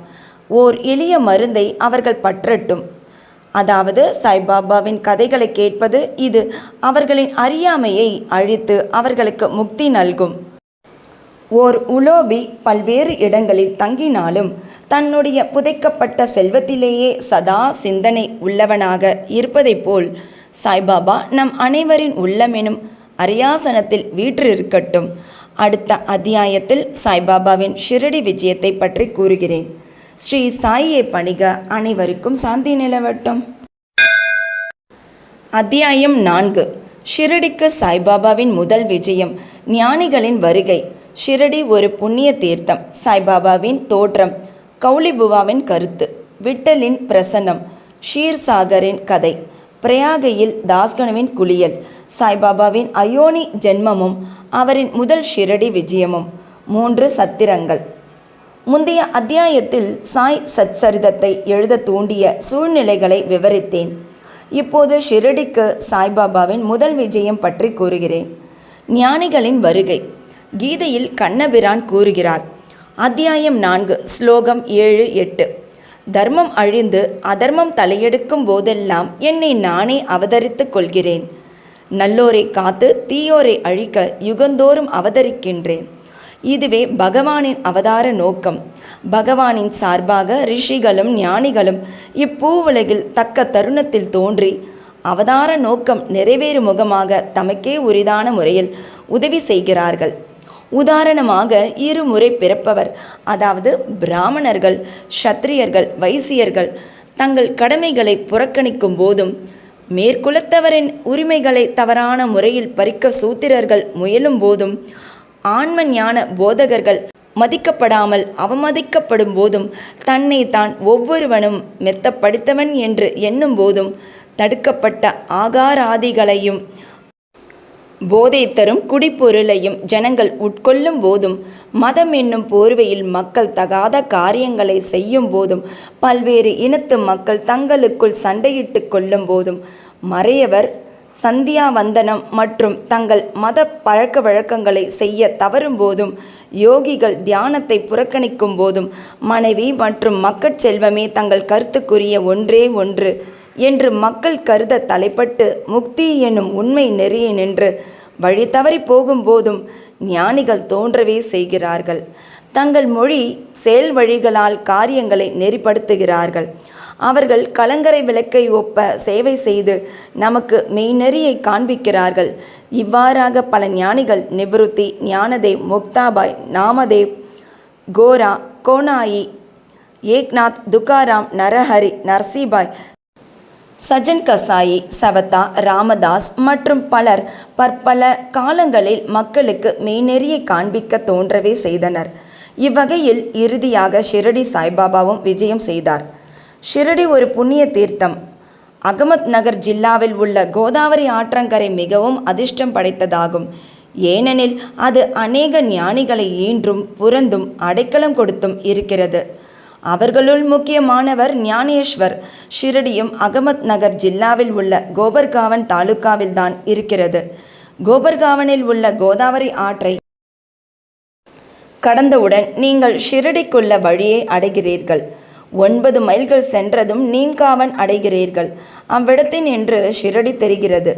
S1: ஓர் எளிய மருந்தை அவர்கள் பற்றட்டும். அதாவது சாய்பாபாவின் கதைகளை கேட்பது. இது அவர்களின் அறியாமையை அழித்து அவர்களுக்கு முக்தி நல்கும். ஓர் உலோபி பல்வேறு இடங்களில் தங்கினாலும் தன்னுடைய புதைக்கப்பட்ட செல்வத்திலேயே சதா சிந்தனை உள்ளவனாக இருப்பதைப் போல் சாய்பாபா நம் அனைவரின் உள்ளமெனும் அரியாசனத்தில் வீற்றிருக்கட்டும். அடுத்த அத்தியாயத்தில் சாய்பாபாவின் ஷிரடி விஜயத்தை பற்றி கூறுகிறேன். ஸ்ரீ சாயியை பணிக. அனைவருக்கும் சாந்தி நிலவட்டும். அத்தியாயம் 4. ஷிரடிக்கு சாய்பாபாவின் முதல் விஜயம். ஞானிகளின் வருகை. ஷிரடி ஒரு புண்ணிய தீர்த்தம். சாய்பாபாவின் தோற்றம். கௌலிபுவாவின் கருத்து. விட்டலின் பிரசன்னம். ஷீர்சாகரின் கதை. பிரயாகையில் தாஸ்கனுவின் குளியல். சாய்பாபாவின் அயோனி ஜென்மமும் அவரின் முதல் ஷிரடி விஜயமும். 3 சத்திரங்கள். முந்தைய அத்தியாயத்தில் சாய் சச்சரிதத்தை எழுத தூண்டிய சூழ்நிலைகளை விவரித்தேன். இப்போது ஷிரடிக்கு சாய்பாபாவின் முதல் விஜயம் பற்றி கூறுகிறேன். ஞானிகளின் வருகை. கீதையில் கண்ணபிரான் கூறுகிறார். அத்தியாயம் 4 ஸ்லோகம் 7-8. தர்மம் அழிந்து அதர்மம் தலையெடுக்கும் போதெல்லாம் என்னை நானே அவதரித்துக் கொள்கிறேன். நல்லோரை காத்து தீயோரை அழிக்க யுகந்தோறும் அவதரிக்கின்றேன். இதுவே பகவானின் அவதார நோக்கம். பகவானின் சார்பாக ரிஷிகளும் ஞானிகளும் இப்பூவுலகில் தக்க தருணத்தில் தோன்றி அவதார நோக்கம் நிறைவேறும் முகமாக தமக்கே உரிதான முறையில் உதவி செய்கிறார்கள். உதாரணமாக இருமுறை பிறப்பவர், அதாவது பிராமணர்கள், க்ஷத்திரியர்கள், வைசியர்கள் தங்கள் கடமைகளை புறக்கணிக்கும் போதும், மேற்குலத்தவரின் உரிமைகளை தவறான முறையில் பறிக்க சூத்திரர்கள் முயலும் போதும், ஆன்ம ஞான போதகர்கள் மதிக்கப்படாமல் அவமதிக்கப்படும் போதும், தன்னை தான் ஒவ்வொருவனும் மெத்தப்படுத்தவன் என்று எண்ணும் போதும், தடுக்கப்பட்ட ஆகாராதிகளையும் போதை தரும் குடிப்பொருளையும் ஜனங்கள் உட்கொள்ளும் போதும், மதம் என்னும் போர்வையில் மக்கள் தகாத காரியங்களை செய்யும் போதும், பல்வேறு இனத்து மக்கள் தங்களுக்குள் சண்டையிட்டு கொள்ளும் போதும், மறையவர் சந்தியாவந்தனம் மற்றும் தங்கள் மத பழக்க வழக்கங்களை செய்ய தவறும் போதும், யோகிகள் தியானத்தை புறக்கணிக்கும் போதும், மனைவி மற்றும் மக்கட்செல்வமே தங்கள் கருத்துக்குரிய ஒன்றே ஒன்று என்று மக்கள் கருத தலைப்பட்டு முக்தி என்னும் உண்மை நெறியை நின்று வழி தவறி போகும்போதும் ஞானிகள் தோன்றவே செய்கிறார்கள். தங்கள் மொழி செயல் வழிகளால் காரியங்களை நெறிப்படுத்துகிறார்கள். அவர்கள் கலங்கரை விளக்கை ஒப்ப சேவை செய்து நமக்கு மெய்நெறியை காண்பிக்கிறார்கள். இவ்வாறாக பல ஞானிகள் நிவ்ருத்தி, ஞானதேவ், முக்தாபாய், நாமதேவ், கோரா, கோனாயி, ஏக்நாத், துக்காராம், நரஹரி, நர்சிபாய், சஜன் கசாயி, சவதா, ராமதாஸ் மற்றும் பலர் பற்பல காலங்களில் மக்களுக்கு மெய்நெறியை காண்பிக்க தோன்றவே செய்தனர். இவ்வகையில் இறுதியாக ஷிரடி சாய்பாபாவும் விஜயம் செய்தார். ஷிரடி ஒரு புண்ணிய தீர்த்தம். அகமத் நகர் ஜில்லாவில் உள்ள கோதாவரி ஆற்றங்கரை மிகவும் அதிர்ஷ்டம் படைத்ததாகும். ஏனெனில் அது அநேக ஞானிகளை ஈன்றும் புரந்தும் அடைக்கலம் கொடுத்தும் இருக்கிறது. அவர்களுள் முக்கியமானவர் ஞானேஸ்வர். ஷிரடியும் அகமத் நகர் ஜில்லாவில் உள்ள கோபர்காவன் தாலுகாவில் தான் இருக்கிறது. கோபர்காவனில் உள்ள கோதாவரி ஆற்றை கடந்தவுடன் நீங்கள் ஷிரடிக்குள்ள வழியை அடைகிறீர்கள். 9 மைல்கள் சென்றதும் நீங்காவன் அடைகிறீர்கள். அவ்விடத்தின் என்று ஷிரடி தெரிகிறது.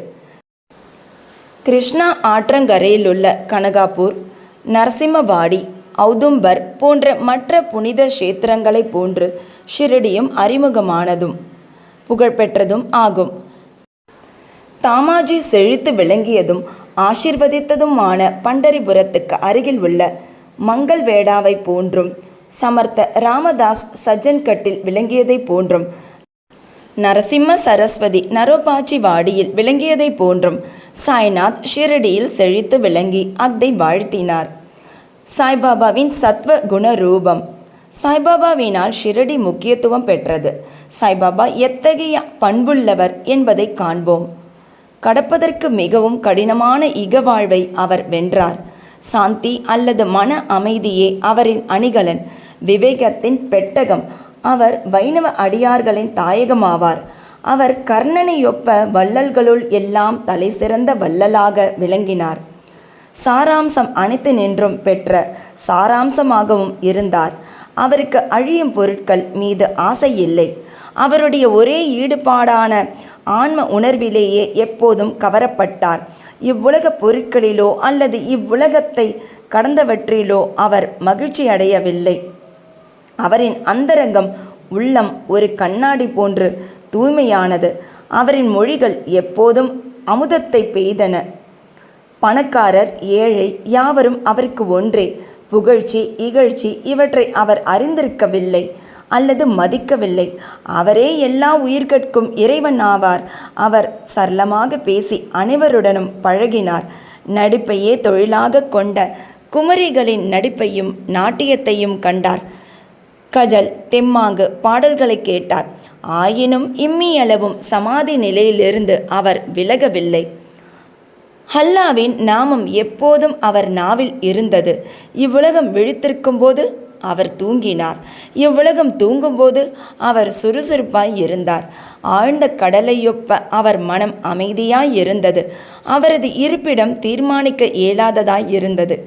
S1: கிருஷ்ணா ஆற்றங்கரையிலுள்ள கனகாப்பூர், நரசிம்மவாடி, ஔதும்பர் போன்ற மற்ற புனித கஷேத்திரங்களைப் போன்று ஷிரடியும் அறிமுகமானதும் புகழ்பெற்றதும் ஆகும். தாமாஜி செழித்து விளங்கியதும் ஆசிர்வதித்ததுமான பண்டரிபுரத்துக்கு அருகில் உள்ள மங்கள்வேடாவை போன்றும், சமர்த்த ராமதாஸ் சஜ்ஜன்கட்டில் விளங்கியதை போன்றும், நரசிம்ம சரஸ்வதி நரோபாச்சி வாடியில் விளங்கியதை போன்றும் சாய்நாத் ஷிரடியில் செழித்து விளங்கி அத்தை வாழ்த்தினார். சாய்பாபாவின் சத்வ குண ரூபம். சாய்பாபாவினால் ஷிரடி முக்கியத்துவம் பெற்றது. சாய்பாபா எத்தகைய பண்புள்ளவர் என்பதை காண்போம். கடப்பதற்கு மிகவும் கடினமான இகவாழ்வை அவர் வென்றார். சாந்தி அல்லது மன அமைதியே அவரின் அணிகலன், விவேகத்தின் பெட்டகம். அவர் வைணவ அடியார்களின் தாயகமாவார். அவர் கர்ணனையொப்ப வள்ளல்களுள் எல்லாம் தலை சிறந்த வள்ளலாக விளங்கினார். சாராம்சம் அனைத்து நின்றும் பெற்ற சாராம்சமாகவும் இருந்தார். அவருக்கு அழியும் பொருட்கள் மீது ஆசை இல்லை. அவருடைய ஒரே ஈடுபாடான ஆன்ம உணர்விலேயே எப்போதும் கவரப்பட்டார். இவ்வுலக பொருட்களிலோ அல்லது இவ்வுலகத்தை கடந்தவற்றிலோ அவர் மகிழ்ச்சி அடையவில்லை. அவரின் அந்தரங்கம் உள்ளம் ஒரு கண்ணாடி போன்று தூய்மையானது. அவரின் மொழிகள் எப்போதும் அமுதத்தை பெய்தன. பணக்காரர், ஏழை யாவரும் அவருக்கு ஒன்றே. புகழ்ச்சி, இகழ்ச்சி இவற்றை அவர் அறிந்திருக்கவில்லை அல்லது மதிக்கவில்லை. அவரே எல்லா உயிர்கட்கும் இறைவன் ஆவார். அவர் சரளமாக பேசி அனைவருடனும் பழகினார். நடிப்பையே தொழிலாக கொண்ட குமரிகளின் நடிப்பையும் நாட்டியத்தையும் கண்டார். கஜல், தெம்மாங்கு பாடல்களை கேட்டார். ஆயினும் இம்மியளவும் சமாதி நிலையிலிருந்து அவர் விலகவில்லை. அல்லாவின் நாமம் எப்போதும் அவர் நாவில் இருந்தது. இவ்வுலகம் விழித்திருக்கும் போது அவர் தூங்கினார். இவ்வுலகம் தூங்கும்போது அவர் சுறுசுறுப்பாய் இருந்தார். ஆழ்ந்த கடலையொப்ப அவர் மனம் அமைதியாய் இருந்தது. அவரது இருப்பிடம் தீர்மானிக்க இயலாததாய் இருந்தது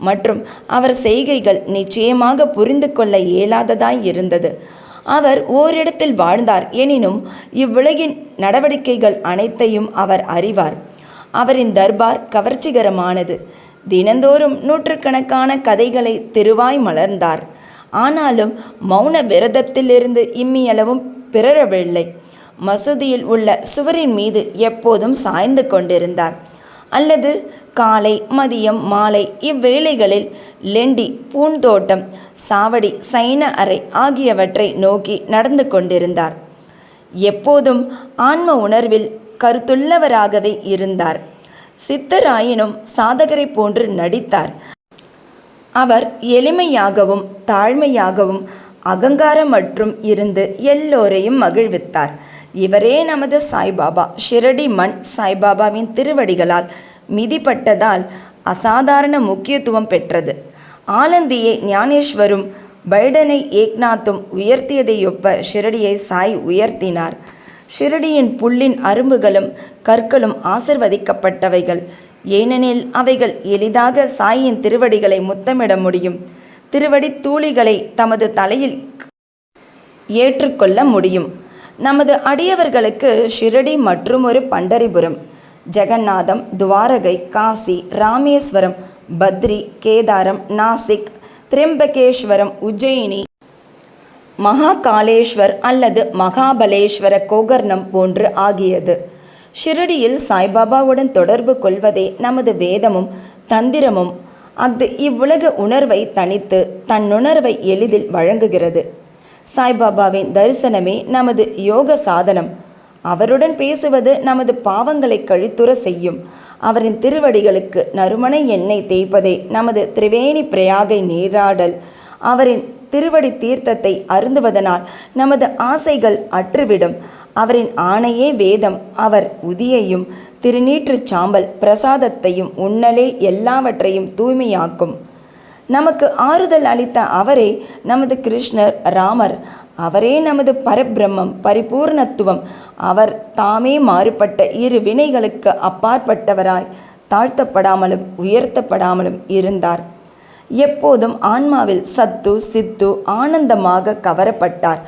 S1: மற்றும் அவர் செய்கைகள் நிச்சயமாக புரிந்து கொள்ள இயலாததாய் இருந்தது. அவர் ஓரிடத்தில் வாழ்ந்தார். எனினும் இவ்வுலகின் நடவடிக்கைகள் அனைத்தையும் அவர் அறிவார். அவரின் தர்பார் கவர்ச்சிகரமானது. தினந்தோறும் நூற்றுக்கணக்கான கதைகளை திருவாய் மலர்ந்தார். ஆனாலும் மௌன விரதத்திலிருந்து இம்மியளவும் பிறழவில்லை. மசூதியில் உள்ள சுவரின் மீது எப்போதும் சாய்ந்து கொண்டிருந்தார். அல்லது காலை, மதியம், மாலை இவ்வேளைகளில் லெண்டி, பூந்தோட்டம், சாவடி, சைன அறை ஆகியவற்றை நோக்கி நடந்து கொண்டிருந்தார். எப்போதும் ஆன்ம உணர்வில் கருத்துள்ளவராகவே இருந்தார். சித்தராயினும் சாதகரை போன்று நடித்தார். அவர் எளிமையாகவும் தாழ்மையாகவும் அகங்காரமற்றும் இருந்து எல்லோரையும் மகிழ்வித்தார். இவரே நமது சாய்பாபா. ஷிரடி மண் சாய்பாபாவின் திருவடிகளால் மிதிப்பட்டதால் அசாதாரண முக்கியத்துவம் பெற்றது. ஆலந்தியை ஞானேஸ்வரும் பைடனை ஏக்நாத்தும் உயர்த்தியதையொப்ப ஷிரடியை சாய் உயர்த்தினார். ஷிரடியின் புல்லின் அரும்புகளும் கற்களும் ஆசிர்வதிக்கப்பட்டவைகள். ஏனெனில் அவைகள் எளிதாக சாயின் திருவடிகளை முத்தமிட முடியும். திருவடி தூளிகளை தமது தலையில் ஏற்றுக்கொள்ள முடியும். நமது அடியவர்களுக்கு ஷிரடி மற்றுமொரு பண்டரிபுரம். ஜெகநாதம், துவாரகை, காசி, ராமேஸ்வரம், பத்ரி, கேதாரம், நாசிக், திரியம்பகேஸ்வரம், உஜ்ஜயினி, மகாகாலேஸ்வர் அல்லது மகாபலேஸ்வர கோகர்ணம் போன்று ஆகியது. ஷிரடியில் சாய்பாபாவுடன் தொடர்பு கொள்வதே நமது வேதமும் தந்திரமும். அது இவ்வுலக உணர்வை தனித்து தன்னுணர்வை எளிதில் வழங்குகிறது. சாய்பாபாவின் தரிசனமே நமது யோக சாதனம். அவருடன் பேசுவது நமது பாவங்களை கழித்துற செய்யும். அவரின் திருவடிகளுக்கு நறுமண எண்ணெய் தேய்ப்பதே நமது திரிவேணி பிரயாகை நீராடல். அவரின் திருவடி தீர்த்தத்தை அருந்துவதனால் நமது ஆசைகள் அற்றுவிடும். அவரின் ஆணையே வேதம். அவர் உதியையும் திருநீற்றுச் சாம்பல் பிரசாதத்தையும் உண்ணலே எல்லாவற்றையும் தூய்மையாக்கும். நமக்கு ஆறுதல் அளித்த அவரே நமது கிருஷ்ணர், ராமர். அவரே நமது பரபிரம்மம், பரிபூர்ணத்துவம். அவர் தாமே மாறுபட்ட இரு வினைகளுக்கு அப்பாற்பட்டவராய் தாழ்த்தப்படாமலும் உயர்த்தப்படாமலும் இருந்தார். எப்போதும் ஆன்மாவில் சத்து சித்து ஆனந்தமாக கவரப்பட்டார்.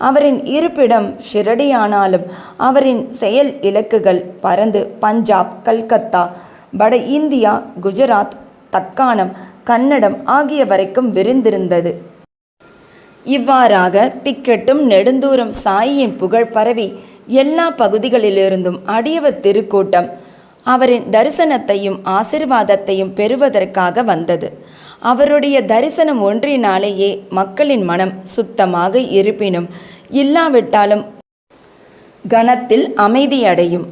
S1: அவரின் இருப்பிடம் ஷிரடியானாலும் அவரின் செயல் இலக்குகள் பரந்து பஞ்சாப், கல்கத்தா, வட இந்தியா, குஜராத், தக்காணம், கன்னடம் ஆகிய வரைக்கும் விரிந்திருந்தது. இவ்வாறாக திக்கெட்டும் நெடுந்தூரம் சாயின் புகழ் பரவி எல்லா பகுதிகளிலிருந்தும் அடியவர் திருக்கூட்டம் அவரின் தரிசனத்தையும் ஆசிர்வாதத்தையும் பெறுவதற்காக வந்தது. அவருடைய தரிசனம் ஒன்றினாலேயே மக்களின் மனம் சுத்தமாக இருப்பினும் இல்லாவிட்டாலும் கணத்தில் அமைதியடையும்.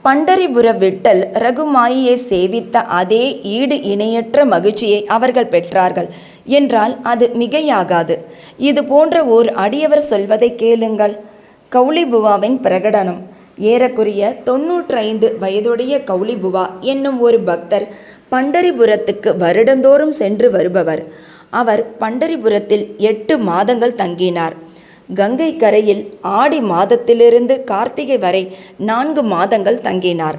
S1: பண்டரிபுர விட்டல் ரகுமாயியை சேவித்த அதே ஈடு இணையற்ற மகிழ்ச்சியை அவர்கள் பெற்றார்கள் என்றால் அது மிகையாகாது. இது போன்ற ஓர் அடியவர் சொல்வதை கேளுங்கள். கௌலிபுவாவின் பிரகடனம். ஏறக்குறைய 95 வயதுடைய கௌலிபுவா என்னும் ஒரு பக்தர் பண்டரிபுரத்துக்கு வருடந்தோறும் சென்று வருபவர். அவர் பண்டரிபுரத்தில் 8 மாதங்கள் தங்கினார். கங்கை கரையில் ஆடி மாதத்திலிருந்து கார்த்திகை வரை 4 மாதங்கள் தங்கினார்.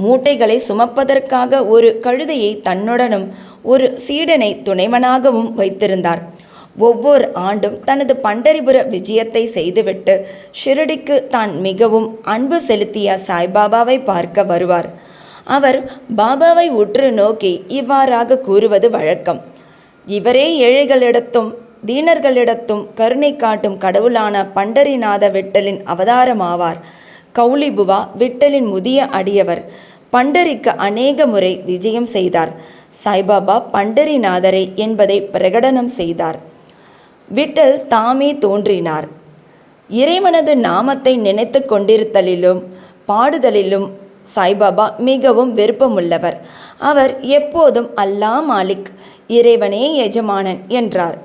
S1: மூட்டைகளை சுமப்பதற்காக ஒரு கழுதையை தன்னுடனும் ஒரு சீடனை துணைவனாகவும் வைத்திருந்தார். ஒவ்வொரு ஆண்டும் தனது பண்டரிபுர விஜயத்தை செய்துவிட்டு ஷிரடிக்கு தான் மிகவும் அன்பு செலுத்திய சாய்பாபாவை பார்க்க வருவார். அவர் பாபாவை உற்று நோக்கி இவ்வாறாக கூறுவது வழக்கம். இவரே ஏழைகளிடத்தும் தீனர்களிடத்தும் கருணை காட்டும் கடவுளான பண்டரிநாத விட்டலின் அவதாரமாவார். கௌலிபுவா விட்டலின் முதிய அடியவர். பண்டரிக்கு அநேக முறை விஜயம் செய்தார். சாய்பாபா பண்டரிநாதரை என்பதை பிரகடனம் செய்தார். விட்டல் தாமே தோன்றினார். இறைவனது நாமத்தை நினைத்து கொண்டிருத்தலிலும் பாடுதலிலும் சாய்பாபா மிகவும் விருப்பமுள்ளவர். அவர் எப்போதும் அல்லா மாலிக், இறைவனே எஜமானன் என்றார்.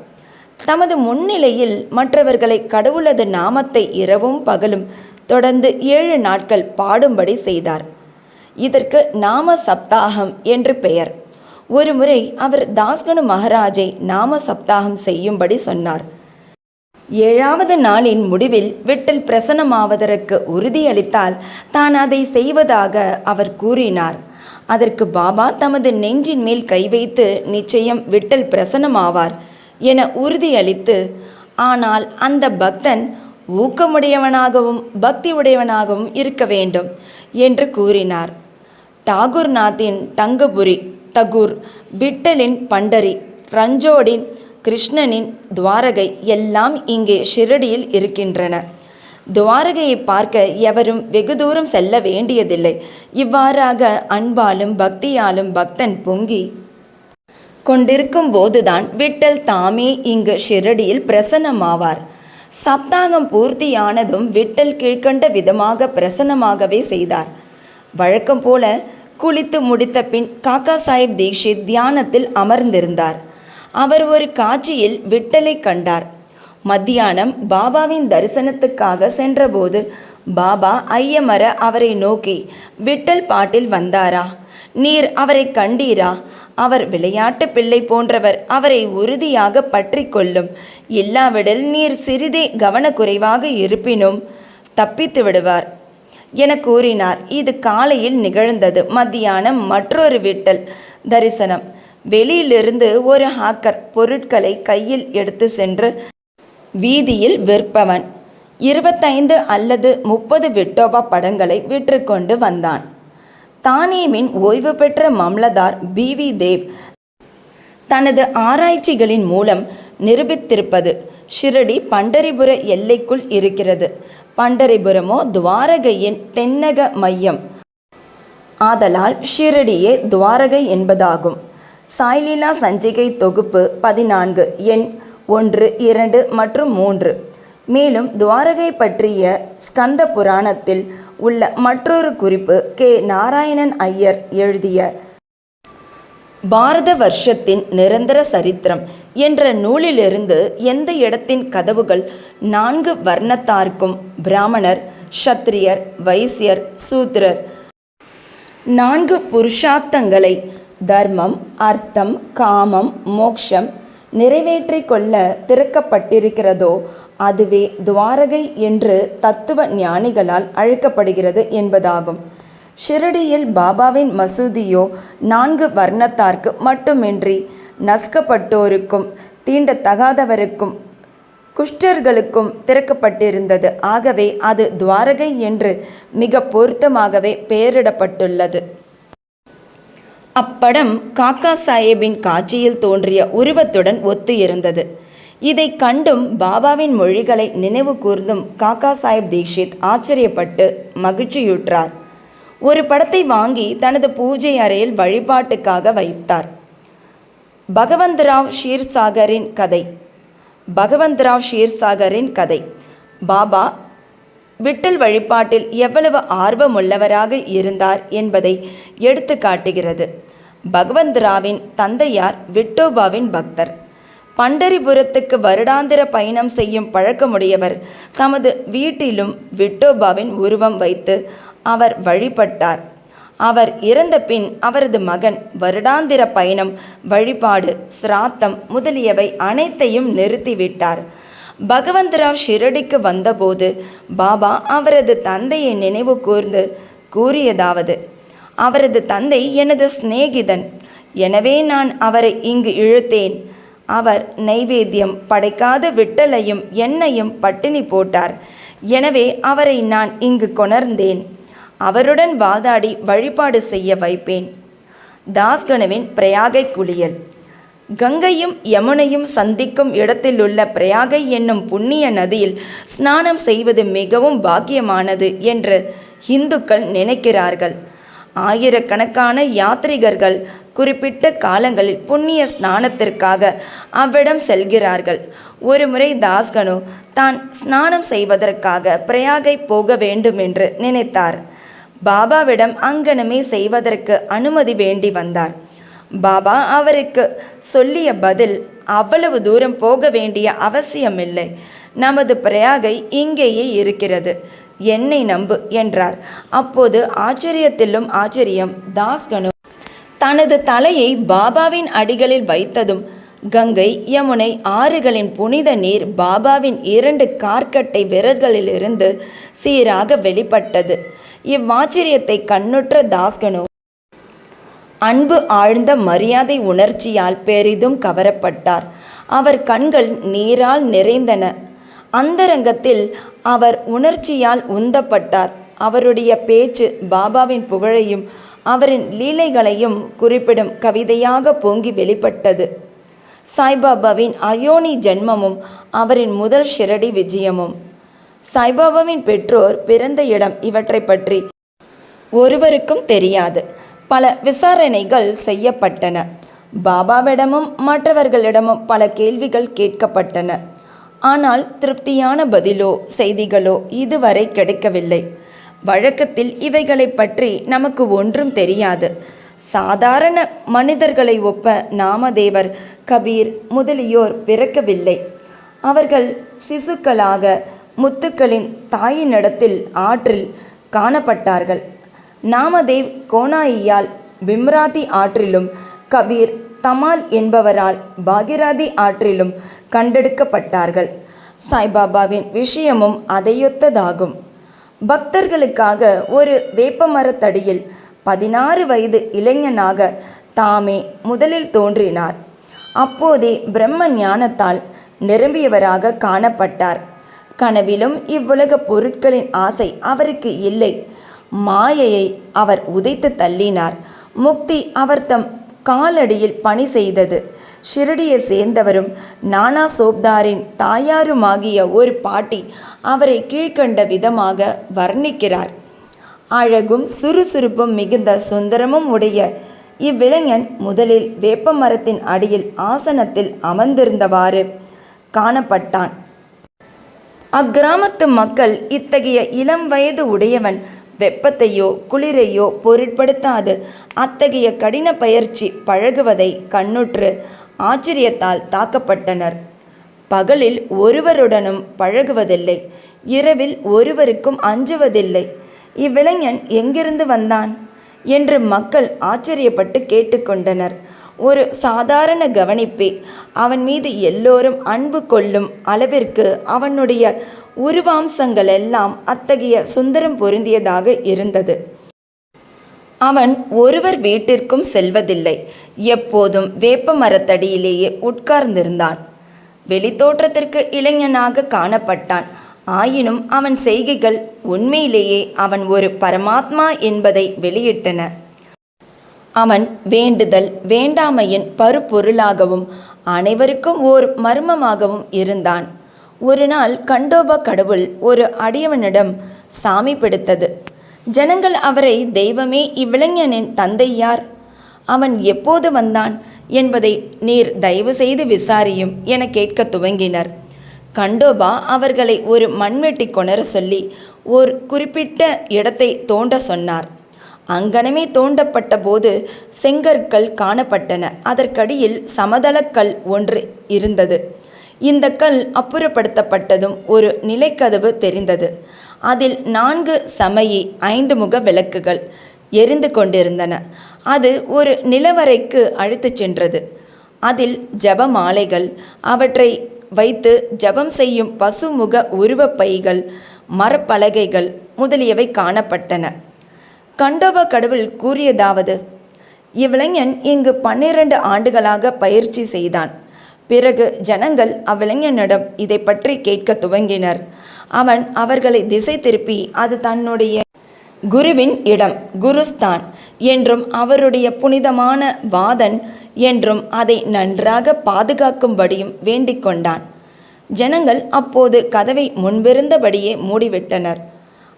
S1: தமது முன்னிலையில் மற்றவர்களை கடவுளது நாமத்தை இரவும் பகலும் தொடர்ந்து 7 நாட்கள் பாடும்படி செய்தார். இதற்கு நாம சப்தாகம் என்று பெயர். ஒருமுறை அவர் தாஸ்கனு மகாராஜை நாம சப்தாகம் செய்யும்படி சொன்னார். 7வது நாளின் முடிவில் விட்டல் பிரசன்னமாவதற்கு உறுதியளித்தால் தான் அதை செய்வதாக அவர் கூறினார். அதற்கு பாபா தமது நெஞ்சின் மேல் கை வைத்து நிச்சயம் விட்டல் பிரசன்னமாவார் என உறுதியளித்து, ஆனால் அந்த பக்தன் ஊக்கமுடையவனாகவும் பக்தி உடையவனாகவும் இருக்க வேண்டும் என்று கூறினார். டாகூர்நாத்தின் டங்கபுரி, தகூர், விட்டலின் பண்டரி, ரஞ்சோடின் கிருஷ்ணனின் துவாரகை எல்லாம் இங்கே ஷிரடியில் இருக்கின்றன. துவாரகையை பார்க்க எவரும் வெகு தூரம் செல்ல வேண்டியதில்லை. இவ்வாறாக அன்பாலும் பக்தியாலும் பக்தன் பொங்கி கொண்டிருக்கும் போதுதான் விட்டல் தாமே இங்கு ஷிரடியில் பிரசன்னமாவார். சப்தாகம் பூர்த்தியானதும் விட்டல் கீழ்கண்ட விதமாக பிரசன்னமாகவே செய்தார். வழக்கம் போல குளித்து முடித்த பின் காக்கா சாஹிப் தீக்ஷித் தியானத்தில் அமர்ந்திருந்தார். அவர் ஒரு காட்சியில் விட்டலை கண்டார். மத்தியானம் பாபாவின் தரிசனத்துக்காக சென்றபோது பாபா ஐயமர அவரை நோக்கி, விட்டல் பாட்டில் வந்தாரா? நீர் அவரை கண்டீரா? அவர் விளையாட்டு பிள்ளை போன்றவர். அவரை உறுதியாக பற்றி கொள்ளும். இல்லாவிடில் நீர் சிறிதே கவனக்குறைவாக இருப்பினும் தப்பித்து விடுவார் என கூறினார். இது காலையில் நிகழ்ந்தது. மத்தியானம் மற்றொரு விட்டல் தரிசனம். வெளியிலிருந்து ஒரு ஹாக்கர் பொருட்களை கையில் எடுத்து சென்று வீதியில் விற்பவன் 25 அல்லது 30 விட்டோபா படங்களை விற்றுக்கொண்டு வந்தான். தானேவின் ஓய்வு பெற்ற மம்லதார் BV தேவ் தனது ஆராய்ச்சிகளின் மூலம் நிரூபித்திருப்பது, ஷிரடி பண்டரிபுர எல்லைக்குள் இருக்கிறது. பண்டரிபுரமோ துவாரகையின் தென்னக மையம். ஆதலால் ஷிரடியே துவாரகை என்பதாகும். சாய்லீலா சஞ்சிகை தொகுப்பு 14 எண் 1, 2 மற்றும் 3. மேலும் துவாரகை பற்றிய ஸ்கந்த புராணத்தில் உள்ள மற்றொரு குறிப்பு நாராயணன் ஐயர் எழுதிய பாரத வருஷத்தின் நிரந்தர சரித்திரம் என்ற நூலிலிருந்து எந்த இடத்தின் கதவுகள் 4 வர்ணத்தார்க்கும், பிராமணர், க்ஷத்திரியர், வைசியர், சூத்திரர் 4 புருஷார்த்தங்களை தர்மம், அர்த்தம், காமம், மோக்ஷம் நிறைவேற்றிக் கொள்ள திறக்கப்பட்டிருக்கிறதோ அதுவே துவாரகை என்று தத்துவ ஞானிகளால் அழைக்கப்படுகிறது என்பதாகும். ஷிரடியில் பாபாவின் மசூதியோ 4 வர்ணத்தார்க்கு மட்டுமின்றி நசுக்கப்பட்டோருக்கும், தீண்டத்தகாதவருக்கும், குஷ்டர்களுக்கும் திறக்கப்பட்டிருந்தது. ஆகவே அது துவாரகை என்று மிக பொருத்தமாகவே பெயரிடப்பட்டுள்ளது. அப்படம் காக்கா சாஹேபின் காட்சியில் தோன்றிய உருவத்துடன் ஒத்து இருந்தது. இதை கண்டும் பாபாவின் மொழிகளை நினைவு கூர்ந்தும் காக்கா சாஹேப் தீக்ஷித் ஆச்சரியப்பட்டு மகிழ்ச்சியுற்றார். ஒரு படத்தை வாங்கி தனது பூஜை அறையில் வழிபாட்டுக்காக வைத்தார். பகவந்த்ராவ் ஷீர்சாகரின் கதை. பகவந்த்ராவ் ஷீர்சாகரின் கதை பாபா விட்டல் வழிபாட்டில் எவ்வளவு ஆர்வமுள்ளவராக இருந்தார் என்பதை எடுத்து காட்டுகிறது. பகவந்த்ராவின் தந்தையார் விட்டோபாவின் பக்தர். பண்டரிபுரத்துக்கு வருடாந்திர பயணம் செய்யும் பழக்கமுடையவர். தமது வீட்டிலும் விட்டோபாவின் உருவம் வைத்து அவர் வழிபட்டார். அவர் இறந்த பின் அவரது மகன் வருடாந்திர பயணம், வழிபாடு, சிராத்தம் முதலியவை அனைத்தையும் நிறுத்திவிட்டார். பகவந்த்ராவ் ஷிரடிக்கு வந்தபோது பாபா அவரது தந்தையை நினைவு கூர்ந்து கூறியதாவது, அவரது தந்தை எனது சிநேகிதன், எனவே நான் அவரை இங்கு இழுத்தேன். அவர் நைவேத்தியம் படைக்காத விட்டலையும் எண்ணெயும் பட்டினி போட்டார். எனவே அவரை நான் இங்கு கொணர்ந்தேன். அவருடன் வாதாடி வழிபாடு செய்ய வைப்பேன். தாஸ்கனுவின் பிரயாகை குளியல். கங்கையும் யமுனையும் சந்திக்கும் இடத்திலுள்ள பிரயாகை என்னும் புண்ணிய நதியில் ஸ்நானம் செய்வது மிகவும் பாக்கியமானது என்று இந்துக்கள் நினைக்கிறார்கள். ஆயிரக்கணக்கான யாத்ரிகர்கள் குறிப்பிட்ட காலங்களில் புண்ணிய ஸ்நானத்திற்காக அவ்விடம் செல்கிறார்கள். ஒருமுறை தாஸ்கனு தான் ஸ்நானம் செய்வதற்காக பிரயாகை போக வேண்டும் என்று நினைத்தார். பாபாவிடம் அங்கனமே செய்வதற்கு அனுமதி வேண்டி வந்தார். பாபா அவருக்கு சொல்லிய பதில், அவ்வளவு தூரம் போக வேண்டிய அவசியமில்லை, நமது பிரயாகை இங்கேயே இருக்கிறது, என்னை நம்பு என்றார். அப்போது ஆச்சரியத்திலும் ஆச்சரியம், தாஸ்கனு தனது தலையை பாபாவின் அடிகளில் வைத்ததும் கங்கை, யமுனை ஆறுகளின் புனித நீர் பாபாவின் 2 கார்க்கட்டை விரல்களிலிருந்து சீராக வெளிப்பட்டது. இவ்வாச்சரியத்தை கண்ணுற்ற தாஸ்கனு அன்பு ஆழ்ந்த மரியாதை உணர்ச்சியால் பெரிதும் கவரப்பட்டார். அவர் கண்கள் நீரால் நிறைந்தன. அந்தரங்கத்தில் அவர் உணர்ச்சியால் உந்தப்பட்டார். அவருடைய பேச்சு பாபாவின் புகழையும் அவரின் லீலைகளையும் குறிப்பிடும் கவிதையாக பொங்கி வெளிப்பட்டது. சாய்பாபாவின் அயோனி ஜென்மமும் அவரின் முதல் ஷிரடி விஜயமும். சாய்பாபாவின் பெற்றோர், பிறந்த இடம் இவற்றை பற்றி ஒருவருக்கும் தெரியாது. பல விசாரணைகள் செய்யப்பட்டன. பாபாவிடமும் மற்றவர்களிடமும் பல கேள்விகள் கேட்கப்பட்டன. ஆனால் திருப்தியான பதிலோ செய்திகளோ இதுவரை கிடைக்கவில்லை. வழக்கத்தில் இவைகளை பற்றி நமக்கு ஒன்றும் தெரியாது. சாதாரண மனிதர்களை ஒப்ப நாமதேவர், கபீர் முதலியோர் பிறக்கவில்லை. அவர்கள் சிசுக்களாக முத்துக்களின் தாயினிடத்தில் ஆற்றில் காணப்பட்டார்கள். நாமதேவ் கோனாயியால் பிம்ராதி ஆற்றிலும், கபீர் தமால் என்பவரால் பாகிராதி ஆற்றிலும் கண்டெடுக்கப்பட்டார்கள். சாய்பாபாவின் விஷயமும் அதையொத்ததாகும். பக்தர்களுக்காக ஒரு வேப்பமரத்தடியில் 16 வயது இளைஞனாக தாமே முதலில் தோன்றினார். அப்போதே பிரம்ம ஞானத்தால் நிரம்பியவராக காணப்பட்டார். கனவிலும் இவ்வுலக பொருட்களின் ஆசை அவருக்கு இல்லை. மாயையை அவர் உதைத்து தள்ளினார். முக்தி அவர் தம் காலடியில் பணி செய்தது. ஷிரடியை சேர்ந்தவரும் நானா சோப்தாரின் தாயாருமாகிய ஒரு பாட்டி அவரை கீழ்கண்ட விதமாக வர்ணிக்கிறார். அழகும் சுறுசுறுப்பும் மிகுந்த சுந்தரமும் உடைய இவ்விளைஞன் முதலில் வேப்ப மரத்தின் அடியில் ஆசனத்தில் அமர்ந்திருந்தவாறு காணப்பட்டான். அக்கிராமத்து மக்கள் இத்தகைய இளம் வயது உடையவன் வெப்பத்தையோ குளிரையோ பொருட்படுத்தாது அத்தகைய கடின பயிற்சி பழகுவதை கண்ணுற்று ஆச்சரியத்தால் தாக்கப்பட்டனர். பகலில் ஒருவருடனும் பழகுவதில்லை, இரவில் ஒருவருக்கும் அஞ்சுவதில்லை. இவ்விளைஞன் எங்கிருந்து வந்தான் என்று மக்கள் ஆச்சரியப்பட்டு கேட்டுக்கொண்டனர். ஒரு சாதாரண கவனிப்பே அவன் மீது எல்லோரும் அன்பு கொள்ளும் அளவிற்கு அவனுடைய உருவாம்சங்கள் எல்லாம் அத்தகைய சுந்தரம் பொருந்தியதாக இருந்தது. அவன் ஒருவர் வீட்டிற்கும் செல்வதில்லை. எப்போதும் வேப்ப மரத்தடியிலேயே உட்கார்ந்திருந்தான். வெளித்தோற்றத்திற்கு இளைஞனாக காணப்பட்டான். ஆயினும் அவன் செய்கைகள் உண்மையிலேயே அவன் ஒரு பரமாத்மா என்பதை வெளியிட்டன. அவன் வேண்டுதல் வேண்டாமையின் பருப்பொருளாகவும் அனைவருக்கும் ஓர் மர்மமாகவும் இருந்தான். ஒரு நாள் கண்டோபா கடவுள் ஒரு அடியவனிடம் சாமி பிடித்தது. ஜனங்கள் அவரை, தெய்வமே, இவ்விளைஞனின் தந்தை யார், அவன் எப்போது வந்தான் என்பதை நீர் தயவு செய்து விசாரியும் என கேட்க துவங்கினர். கண்டோபா அவர்களை ஒரு மண்வெட்டி கொணர சொல்லி ஓர் குறிப்பிட்ட இடத்தை தோண்ட சொன்னார். அங்கனமே தோண்டப்பட்ட போது செங்கற்கள் காணப்பட்டன. அதற்கடியில் சமதளக்கல் ஒன்று இருந்தது. இந்த கல் அப்புறப்படுத்தப்பட்டதும் ஒரு நிலைக்கதவு தெரிந்தது. அதில் 4 சமயி 5 முக விளக்குகள் எரிந்து கொண்டிருந்தன. அது ஒரு நிலவறைக்கு அழைத்துச் சென்றது. அதில் ஜப மாலைகள், அவற்றை வைத்து ஜபம் செய்யும் பசுமுக உருவப் பைகள், மரப்பலகைகள் முதலியவை காணப்பட்டன. கண்டோபா கடவுள் கூறியதாவது: இவ்விளைஞன் இங்கு 12 ஆண்டுகளாக பயிற்சி செய்தான். பிறகு ஜனங்கள் அவ்விளைஞனிடம் இதை பற்றி கேட்க துவங்கினர். அவன் அவர்களை திசை திருப்பி அது தன்னுடைய குருவின் இடம், குருஸ்தான் என்றும் அவருடைய புனிதமான வாதன் என்றும் அதை நன்றாக பாதுகாக்கும்படியும் வேண்டிக் கொண்டான். ஜனங்கள் அப்போது கதவை முன்பிருந்தபடியே மூடிவிட்டனர்.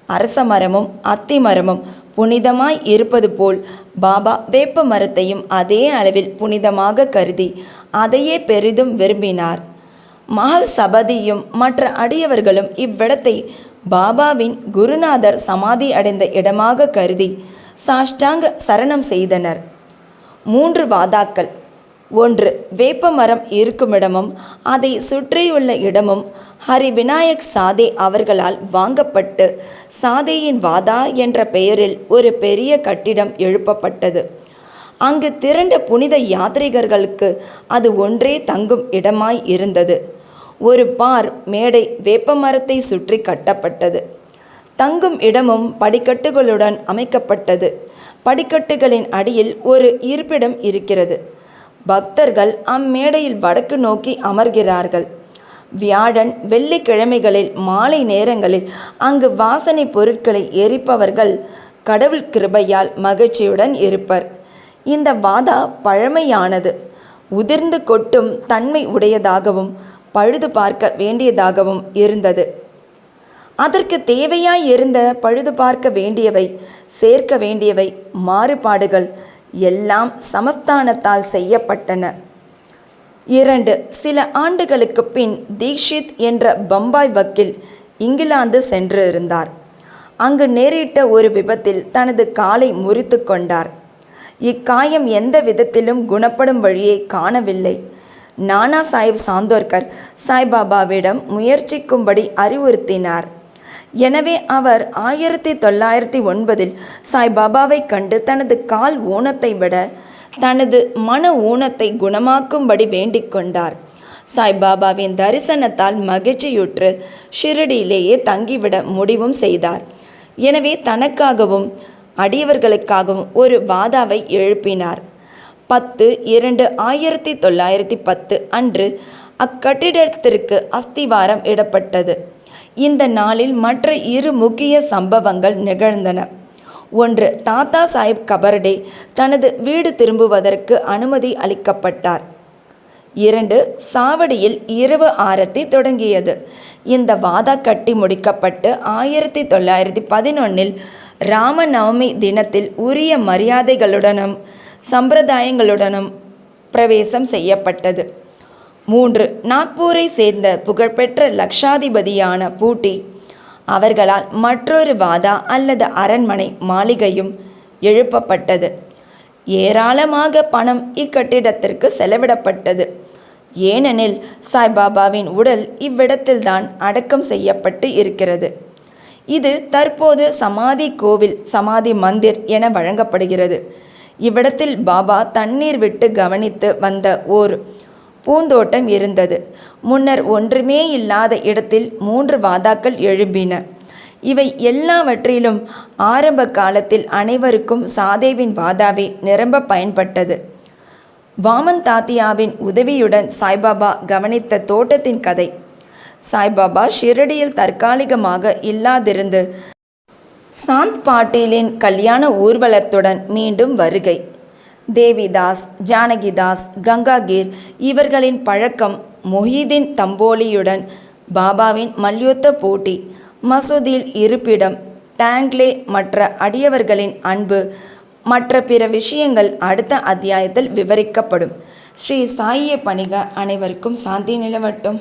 S1: அரச மரமும் அத்தி மரமும் புனிதமாய் இருப்பது போல் பாபா வேப்ப மரத்தையும் அதே அளவில் புனிதமாக கருதி அதையே பெரிதும் விரும்பினார். மஹல் சபதியும் மற்ற அடியவர்களும் இவ்விடத்தை பாபாவின் குருநாதர் சமாதி அடைந்த இடமாக கருதி சாஷ்டாங்க சரணம் செய்தனர். 3 வாதாக்கள். 1. வேப்ப மரம் இருக்குமிடமும் அதை சுற்றியுள்ள இடமும் ஹரி விநாயக் சாதே அவர்களால் வாங்கப்பட்டு சாதேயின் வாதா என்ற பெயரில் ஒரு பெரிய கட்டிடம் எழுப்பப்பட்டது. அங்கு திரண்ட புனித யாத்ரீகர்களுக்கு அது ஒன்றே தங்கும் இடமாய் இருந்தது. ஒரு பார் மேடை வேப்ப மரத்தை சுற்றி கட்டப்பட்டது. தங்கும் இடமும் படிக்கட்டுகளுடன் அமைக்கப்பட்டது. படிக்கட்டுகளின் அடியில் ஒரு இருப்பிடம் இருக்கிறது. பக்தர்கள் அம்மேடையில் வடக்கு நோக்கி அமர்கிறார்கள். வியாழன் வெள்ளிக்கிழமைகளில் மாலை நேரங்களில் அங்கு வாசனை பொருட்களை எரிப்பவர்கள் கடவுள் கிருபையால் மகிழ்ச்சியுடன் இருப்பர். இந்த வாதா பழமையானது, உதிர்ந்து கொட்டும் தன்மை உடையதாகவும் பழுது பார்க்க வேண்டியதாகவும் இருந்தது. அதற்கு தேவையாய் இருந்த பழுது பார்க்க வேண்டியவை, சேர்க்க வேண்டியவை, மாறுபாடுகள் எல்லாம் சமஸ்தானத்தால் செய்யப்பட்டன. 2. சில ஆண்டுகளுக்கு பின் தீக்ஷித் என்ற பம்பாய் வக்கீல் இங்கிலாந்து சென்று இருந்தார். அங்கு நேரிட்ட ஒரு விபத்தில் தனது காலை முறித்து கொண்டார். இக்காயம் எந்த விதத்திலும் குணப்படும் வழியை காணவில்லை. நானா சாஹிப் சாந்தோர்கர் சாய்பாபாவிடம் முயற்சிக்கும்படி அறிவுறுத்தினார். எனவே அவர் 1909 சாய்பாபாவை கண்டு தனது கால் ஊனத்தை விட தனது மன ஊனத்தை குணமாக்கும்படி வேண்டிக் கொண்டார். சாய்பாபாவின் தரிசனத்தால் மகிழ்ச்சியுற்று ஷிரடியிலேயே தங்கிவிட முடிவும் செய்தார். எனவே தனக்காகவும் அடியவர்களுக்காகவும் ஒரு வாதாவை எழுப்பினார். 10/2/1910 அன்று அக்கட்டிடத்திற்கு அஸ்திவாரம் இடப்பட்டது. இந்த நாளில் மற்ற 2 முக்கிய சம்பவங்கள் நிகழ்ந்தன. ஒன்று, தாத்தா சாஹிப் கபர்டே தனது வீடு திரும்புவதற்கு அனுமதி அளிக்கப்பட்டார். 2, சாவடியில் இரவு ஆரத்தி தொடங்கியது. இந்த வாதா கட்டி முடிக்கப்பட்டு 1911 ராமநவமி தினத்தில் உரிய மரியாதைகளுடனும் சம்பிரதாயங்களுடனும் பிரவேசம் செய்யப்பட்டது. 3, நாக்பூரை சேர்ந்த புகழ்பெற்ற லக்ஷாதிபதியான பூட்டி அவர்களால் மற்றொரு வாதா அல்லது அரண்மனை மாளிகையும் எழுப்பப்பட்டது. ஏராளமாக பணம் இக்கட்டிடத்திற்கு செலவிடப்பட்டது. ஏனெனில் சாய்பாபாவின் உடல் இவ்விடத்தில்தான் அடக்கம் செய்யப்பட்டு இருக்கிறது. இது தற்போது சமாதி கோவில், சமாதி மந்திர் என வழங்கப்படுகிறது. இவ்விடத்தில் பாபா தண்ணீர் விட்டு கவனித்து வந்த ஓர் பூந்தோட்டம் இருந்தது. முன்னர் ஒன்றுமே இல்லாத இடத்தில் 3 வாதாக்கள் எழும்பின. இவை எல்லாவற்றிலும் ஆரம்ப காலத்தில் அனைவருக்கும் சாதேவின் வாதாவே நிரம்ப பயன்பட்டது. வாமன் தாத்தியாவின் உதவியுடன் சாய்பாபா கவனித்த தோட்டத்தின் கதை. சாய்பாபா ஷிரடியில் தற்காலிகமாக இல்லாதிருந்து சாந்த் பாட்டீலின் கல்யாண ஊர்வலத்துடன் மீண்டும் வருகை. தேவிதாஸ், ஜானகிதாஸ், கங்காகீர் இவர்களின் பழக்கம், மொஹிதீன் தம்போலியுடன் பாபாவின் மல்யுத்த போட்டி, மசூதியில் இருப்பிடம், டாங்லே, மற்ற அடியவர்களின் அன்பு, மற்ற பிற விஷயங்கள் அடுத்த அத்தியாயத்தில் விவரிக்கப்படும். ஸ்ரீ சாயியை பணிக. அனைவருக்கும் சாந்தி நிலவட்டும்.